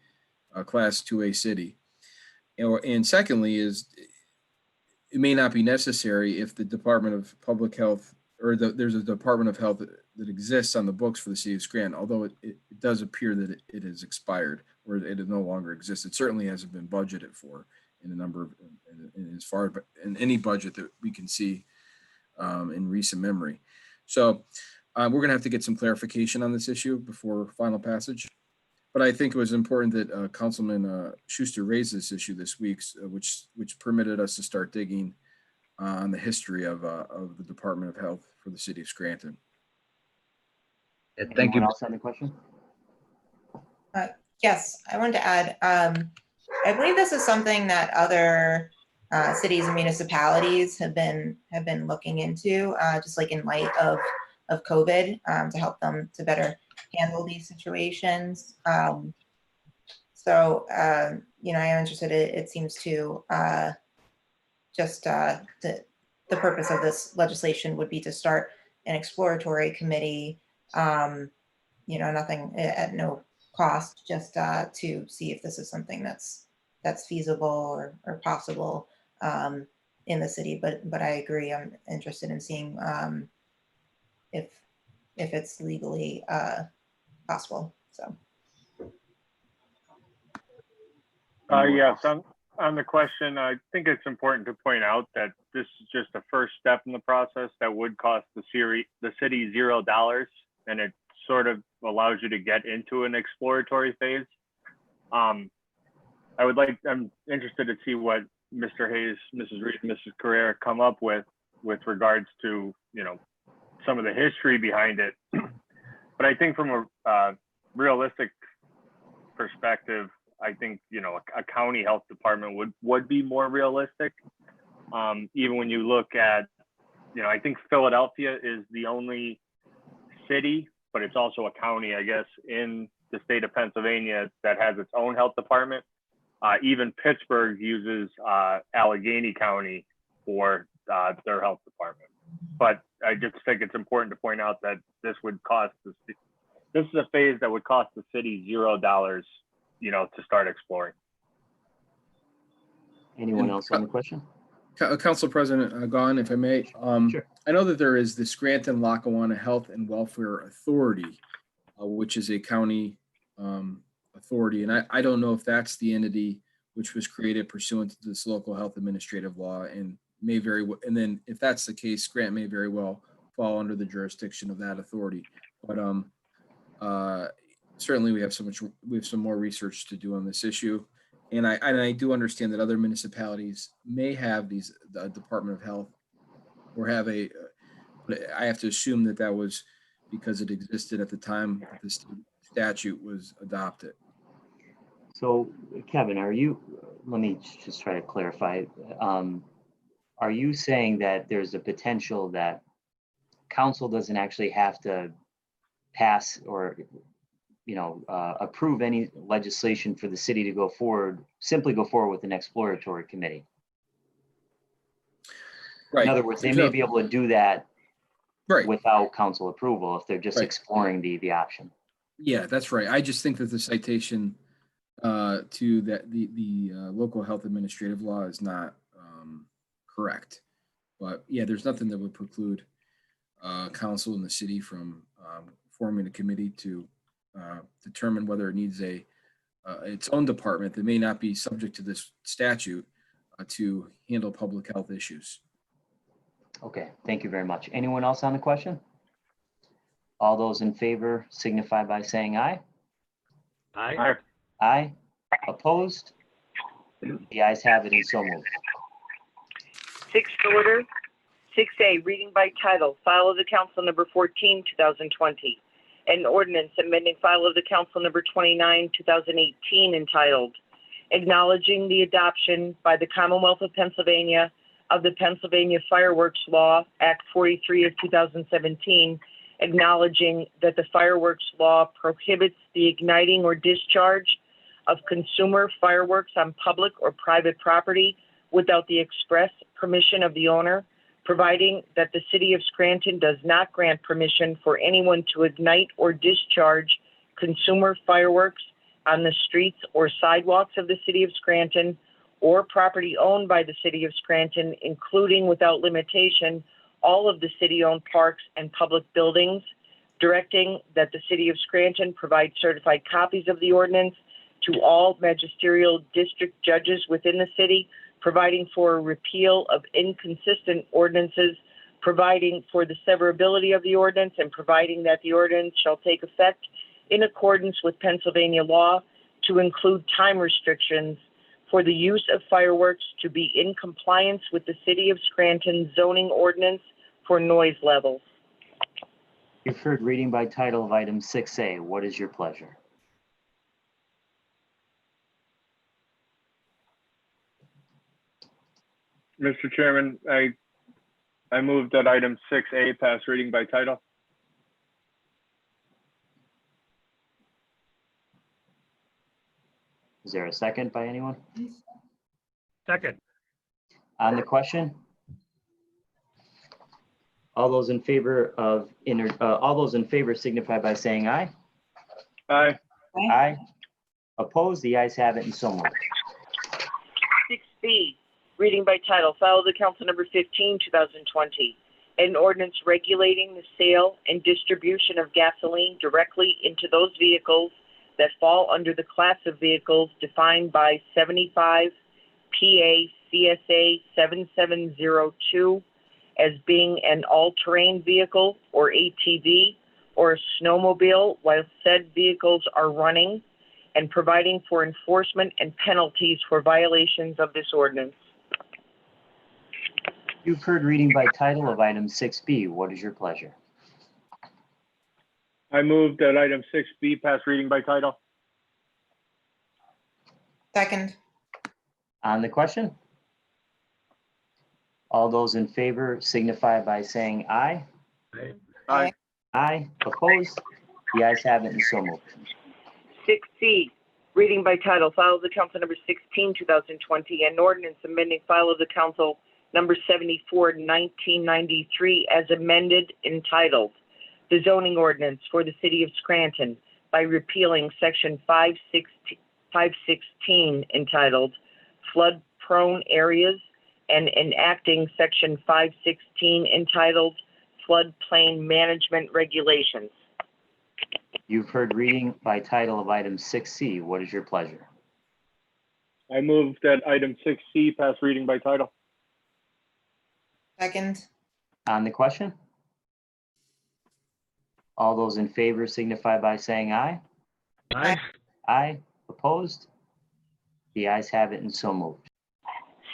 Class 2A city. And secondly is, it may not be necessary if the Department of Public Health there's a Department of Health that exists on the books for the City of Scranton, although it does appear that it has expired or it no longer exists. It certainly hasn't been budgeted for in a number of, as far in any budget that we can see in recent memory. So we're going to have to get some clarification on this issue before final passage. But I think it was important that Councilman Schuster raised this issue this week, which permitted us to start digging on the history of the Department of Health for the City of Scranton. Thank you. Anyone else on the question? Yes, I wanted to add, I believe this is something that other cities and municipalities have been looking into, just like in light of COVID, to help them to better handle these situations. So, you know, I am interested. It seems to just the purpose of this legislation would be to start an exploratory committee. You know, nothing at no cost, just to see if this is something that's feasible or possible in the city. But I agree. I'm interested in seeing if it's legally possible. So. Yes, on the question, I think it's important to point out that this is just a first step in the process that would cost the city $0, and it sort of allows you to get into an exploratory phase. I'm interested to see what Mr. Hayes, Mrs. Reed, Mrs. Carrera come up with regards to, you know, some of the history behind it. But I think from a realistic perspective, I think, you know, a county health department would be more realistic. Even when you look at, you know, I think Philadelphia is the only city, but it's also a county, I guess, in the state of Pennsylvania that has its own health department. Even Pittsburgh uses Allegheny County for their health department. But I just think it's important to point out that this would cost this is a phase that would cost the city $0, you know, to start exploring. Anyone else on the question? Council President Gaughan, if I may, Sure. I know that there is the Scranton Lackawanna Health and Welfare Authority, which is a county authority, and I don't know if that's the entity which was created pursuant to this local health administrative law, and may very well, and then if that's the case, Scranton may very well fall under the jurisdiction of that authority. But certainly we have some more research to do on this issue. And I do understand that other municipalities may have the Department of Health or have but I have to assume that was because it existed at the time that this statute was adopted. So Kevin, let me just try to clarify. Are you saying that there's a potential that council doesn't actually have to pass or approve any legislation for the city to simply go forward with an exploratory committee? Right. In other words, they may be able to do that right without council approval if they're just right. exploring the option. Yeah, that's right. I just think that the citation to that the local health administrative law is not correct. But yeah, there's nothing that would preclude council in the city from forming a committee to determine whether it needs its own department that may not be subject to this statute to handle public health issues. Okay, thank you very much. Anyone else on the question? All those in favor signify by saying aye. Aye. Aye. Opposed? The ayes have it and so moved. Sixth order, 6A, reading by title, file of the council number 14, 2020. An ordinance amending file of the council number 29, 2018, entitled, acknowledging the adoption by the Commonwealth of Pennsylvania of the Pennsylvania Fireworks Law, Act 43 of 2017, acknowledging that the fireworks law prohibits the igniting or discharge of consumer fireworks on public or private property without the express permission of the owner, providing that the city of Scranton does not grant permission for anyone to ignite or discharge consumer fireworks on the streets or sidewalks of the city of Scranton or property owned by the city of Scranton, including without limitation all of the city-owned parks and public buildings, directing that the city of Scranton provide certified copies of the ordinance to all magisterial district judges within the city, providing for a repeal of inconsistent ordinances, providing for the severability of the ordinance, and providing that the ordinance shall take effect in accordance with Pennsylvania law to include time restrictions for the use of fireworks to be in compliance with the city of Scranton zoning ordinance for noise levels. You've heard reading by title of item 6A. What is your pleasure? Mr. Chairman, I move that item 6A pass reading by title. Is there a second by anyone? Second. On the question? All those in favor signify by saying aye. Aye. Aye. Opposed? The ayes have it and so moved. 6B, reading by title, file of the council number 15, 2020. An ordinance regulating the sale and distribution of gasoline directly into those vehicles that fall under the class of vehicles defined by 75 PA CSA 7702 as being an all-terrain vehicle or ATV or a snowmobile while said vehicles are running, and providing for enforcement and penalties for violations of this ordinance. You've heard reading by title of item 6B. What is your pleasure? I move that item 6B pass reading by title. Second. On the question? All those in favor signify by saying aye. Aye. Aye. Opposed? The ayes have it and so moved. 6C, reading by title, file of the council number 16, 2020, an ordinance amending file of the council number 74, 1993, as amended, entitled, the zoning ordinance for the city of Scranton by repealing section 516 entitled, flood-prone areas, and enacting section 516 entitled, floodplain management regulations. You've heard reading by title of item 6C. What is your pleasure? I move that item 6C pass reading by title. Second. On the question? All those in favor signify by saying aye. Aye. Aye. Opposed? The ayes have it and so moved.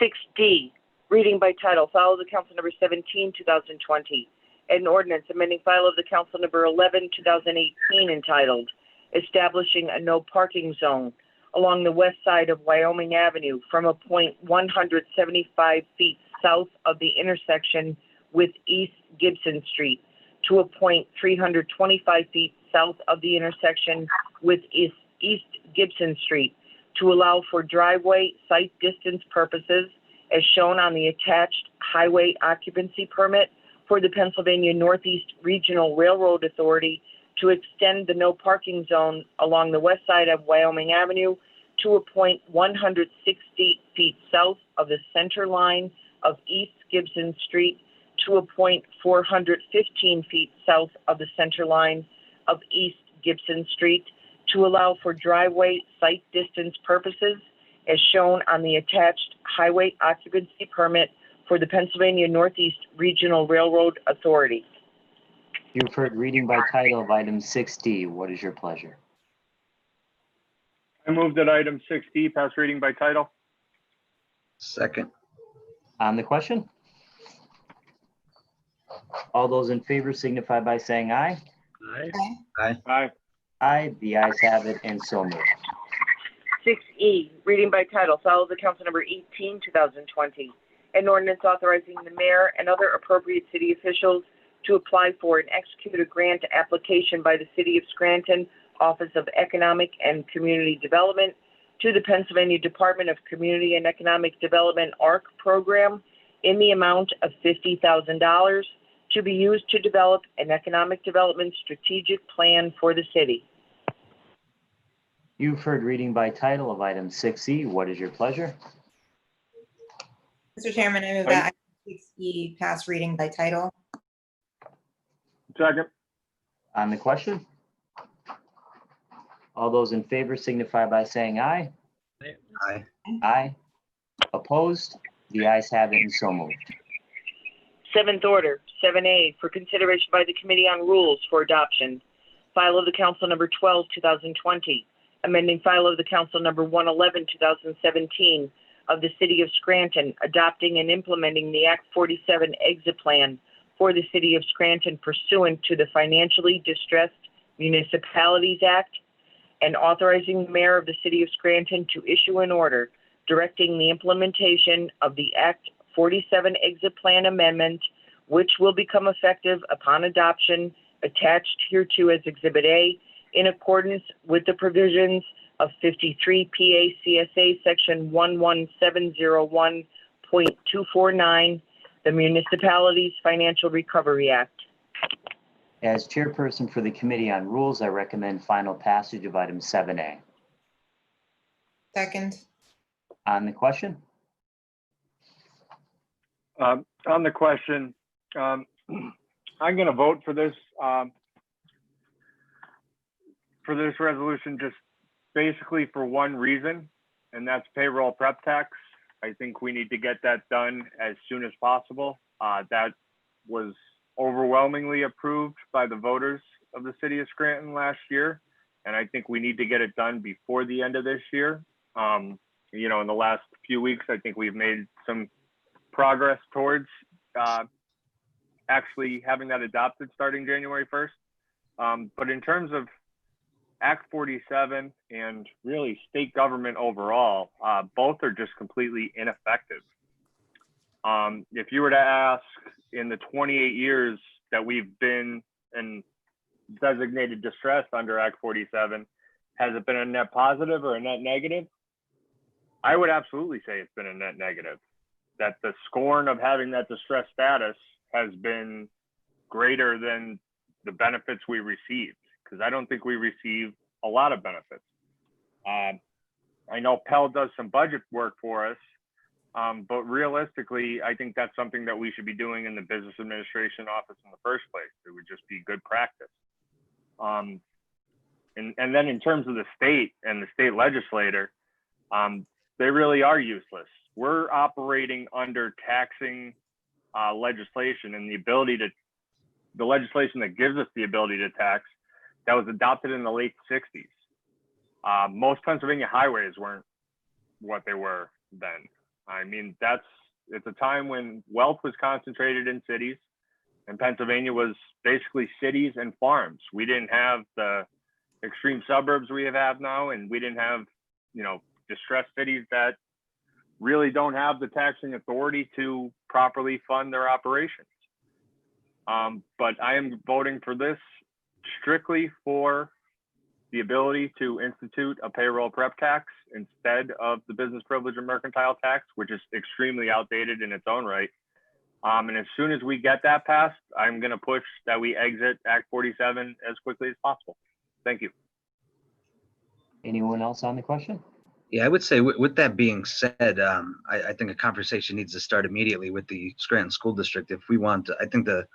6D, reading by title, file of the council number 17, 2020. An ordinance amending file of the council number 11, 2018, entitled, establishing a no parking zone along the west side of Wyoming Avenue from a point 175 feet south of the intersection with East Gibson Street to a point 325 feet south of the intersection with East Gibson Street to allow for driveway site distance purposes as shown on the attached highway occupancy permit for the Pennsylvania Northeast Regional Railroad Authority to extend the no parking zone along the west side of Wyoming Avenue to a point 160 feet south of the center line of East Gibson Street to a point 415 feet south of the center line of East Gibson Street to allow for driveway site distance purposes as shown on the attached highway occupancy permit for the Pennsylvania Northeast Regional Railroad Authority. You've heard reading by title of item 6D. What is your pleasure? I move that item 6D pass reading by title. Second. On the question? All those in favor signify by saying aye. Aye. Aye. Aye. Aye. The ayes have it and so moved. 6E, reading by title, file of the council number 18, 2020. An ordinance authorizing the mayor and other appropriate city officials to apply for and execute a grant application by the city of Scranton Office of Economic and Community Development to the Pennsylvania Department of Community and Economic Development ARC program in the amount of $50,000 to be used to develop an economic development strategic plan for the city. You've heard reading by title of item 6E. What is your pleasure? Mr. Chairman, I move that item 6E pass reading by title. Second. On the question? All those in favor signify by saying aye. Aye. Aye. Opposed? The ayes have it and so moved. Seventh order, 7A, for consideration by the Committee on Rules for adoption. File of the council number 12, 2020. Amending file of the council number 111, 2017 of the city of Scranton, adopting and implementing the Act 47 exit plan for the city of Scranton pursuant to the Financially Distressed Municipalities Act, and authorizing the mayor of the city of Scranton to issue an order directing the implementation of the Act 47 exit plan amendment, which will become effective upon adoption, attached hereto as Exhibit A, in accordance with the provisions of 53 PA-CSA Section 11701.249, the Municipalities Financial Recovery Act. As chairperson for the Committee on Rules, I recommend final passage of item 7A. Second. On the question? On the question, I'm going to vote for this resolution just basically for one reason, and that's payroll prep tax. I think we need to get that done as soon as possible. That was overwhelmingly approved by the voters of the city of Scranton last year, and I think we need to get it done before the end of this year. You know, in the last few weeks, I think we've made some progress towards actually having that adopted starting January 1st. But in terms of Act 47 and really state government overall, both are just completely ineffective. If you were to ask, in the 28 years that we've been in designated distress under Act 47, has it been a net positive or a net negative? I would absolutely say it's been a net negative. That the scorn of having that distress status has been greater than the benefits we received, because I don't think we receive a lot of benefits. I know Pell does some budget work for us, but realistically, I think that's something that we should be doing in the business administration office in the first place. It would just be good practice. And then in terms of the state and the state legislator, they really are useless. We're operating under taxing legislation, and the legislation that gives us the ability to tax, that was adopted in the late 60s. Most Pennsylvania highways weren't what they were then. I mean, it's a time when wealth was concentrated in cities, and Pennsylvania was basically cities and farms. We didn't have the extreme suburbs we have now, and we didn't have, you know, distressed cities that really don't have the taxing authority to properly fund their operations. But I am voting for this strictly for the ability to institute a payroll prep tax instead of the business privilege and mercantile tax, which is extremely outdated in its own right. And as soon as we get that passed, I'm going to push that we exit Act 47 as quickly as possible. Thank you. Anyone else on the question? Yeah, I would say with that being said, I think a conversation needs to start immediately with the Scranton School District. If we want to, I think the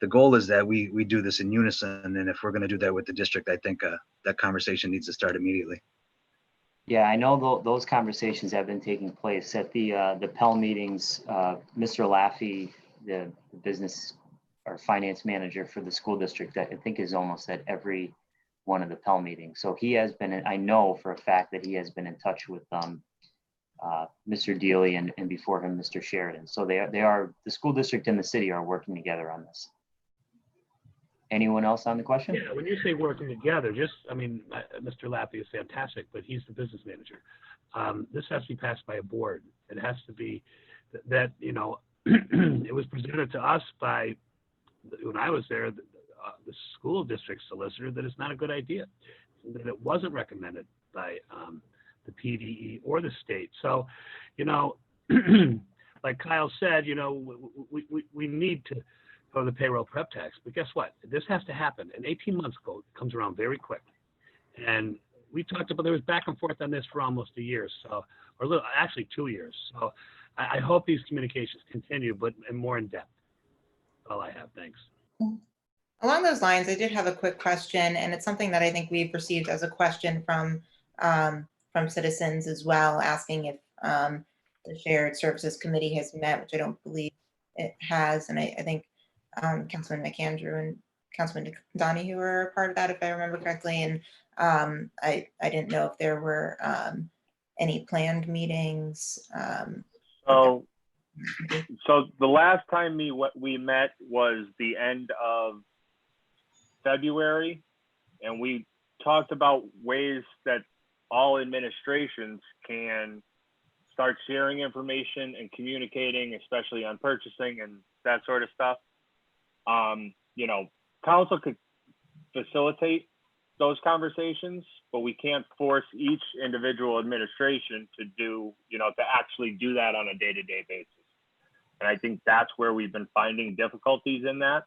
goal is that we do this in unison. And if we're going to do that with the district, I think that conversation needs to start immediately. Yeah, I know those conversations have been taking place at the Pell meetings. Mr. Laffey, the business or finance manager for the school district, I think is almost at every one of the Pell meetings. So he has been, I know for a fact that he has been in touch with Mr. Dealey and before him, Mr. Sheridan. So they are, the school district and the city are working together on this. Anyone else on the question? Yeah, when you say working together, I mean, Mr. Lappy is fantastic, but he's the business manager. This has to be passed by a board. It has to be that, you know, it was presented to us by, when I was there, the school district solicitor, that it's not a good idea, that it wasn't recommended by the PDE or the state. So, you know, like Kyle said, you know, we need to go to the payroll prep tax, but guess what? This has to happen. And 18 months ago, it comes around very quick. And we talked about, there was back and forth on this for almost a year, so, or actually 2 years. So I hope these communications continue, but and more in depth. All I have, thanks. Along those lines, I did have a quick question, and it's something that I think we've received as a question from citizens as well, asking if the Shared Services Committee has met, which I don't believe it has. And I think Councilman McAndrew and Councilman Donahue were a part of that, if I remember correctly. And I didn't know if there were any planned meetings. So the last time we met was the end of February, and we talked about ways that all administrations can start sharing information and communicating, especially on purchasing and that sort of stuff. You know, council could facilitate those conversations, but we can't force each individual administration to do, you know, to actually do that on a day-to-day basis. And I think that's where we've been finding difficulties in that.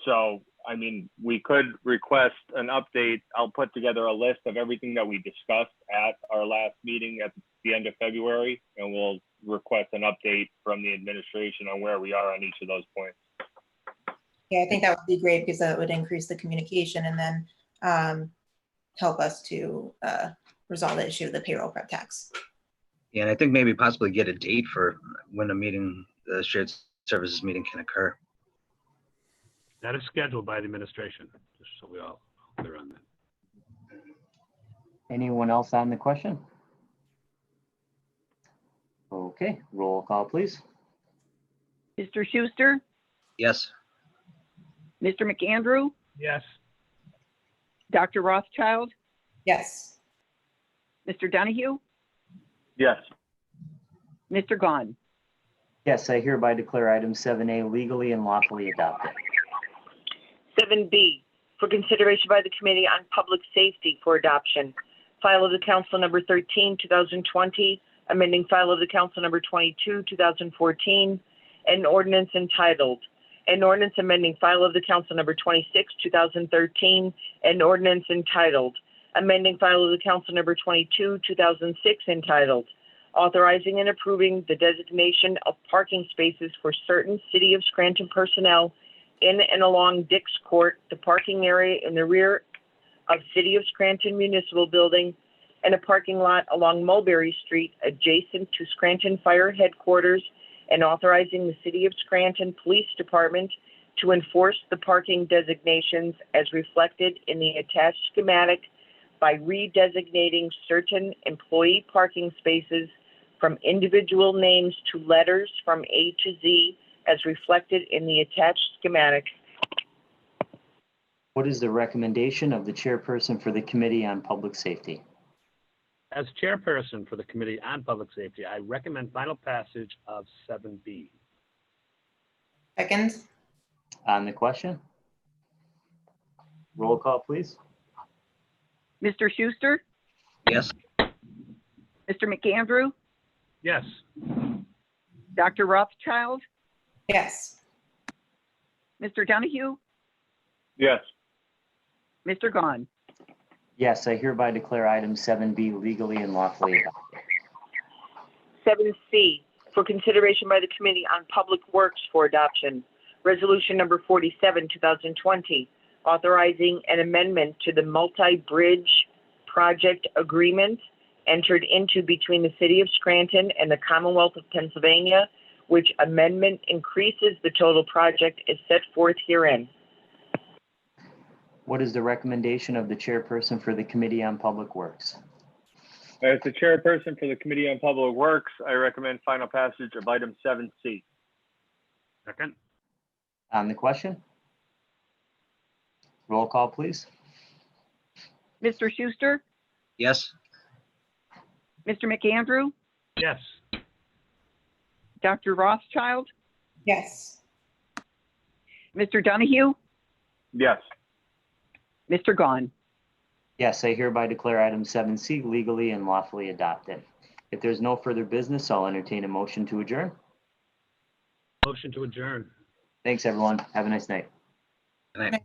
So, I mean, we could request an update. I'll put together a list of everything that we discussed at our last meeting at the end of February, and we'll request an update from the administration on where we are on each of those points. Yeah, I think that would be great because that would increase the communication and then help us to resolve the issue of the payroll prep tax. Yeah, and I think maybe possibly get a date for when a meeting, the shared services meeting can occur. That is scheduled by the administration, just so we all clear on that. Anyone else on the question? Okay, roll call, please. Mr. Schuster, Yes. Mr. McAndrew, Yes. Dr. Rothchild, Yes. Mr. Donahue, Yes. Mr. Gaughan. Yes, I hereby declare item 7A legally and lawfully adopted. 7B, for consideration by the Committee on Public Safety for adoption. File of the Council number 13, 2020, amending file of the Council number 22, 2014, an ordinance entitled, an ordinance amending file of the Council number 26, 2013, an ordinance entitled, amending file of the Council number 22, 2006, entitled, authorizing and approving the designation of parking spaces for certain City of Scranton personnel in and along Dix Court, the parking area in the rear of City of Scranton Municipal Building, and a parking lot along Mulberry Street adjacent to Scranton Fire Headquarters, and authorizing the City of Scranton Police Department to enforce the parking designations as reflected in the attached schematic by redesignating certain employee parking spaces from individual names to letters from A to Z as reflected in the attached schematic. What is the recommendation of the chairperson for the Committee on Public Safety? As chairperson for the Committee on Public Safety, I recommend final passage of 7B. Second. On the question? Roll call, please. Mr. Schuster, Yes. Mr. McAndrew, Yes. Dr. Rothchild, Yes. Mr. Donahue, Yes. Mr. Gaughan. Yes, I hereby declare item 7B legally and lawfully adopted. 7C, for consideration by the Committee on Public Works for adoption. Resolution number 47, 2020, authorizing an amendment to the multi-bridge project agreement entered into between the City of Scranton and the Commonwealth of Pennsylvania, which amendment increases the total project as set forth herein. What is the recommendation of the chairperson for the Committee on Public Works? As the chairperson for the Committee on Public Works, I recommend final passage of item 7C. Second. On the question? Roll call, please. Mr. Schuster, Yes. Mr. McAndrew, Yes. Dr. Rothchild, Yes. Mr. Donahue, Yes. Mr. Gaughan. Yes, I hereby declare item 7C legally and lawfully adopted. If there's no further business, I'll entertain a motion to adjourn. Motion to adjourn. Thanks, everyone. Have a nice night. Good night.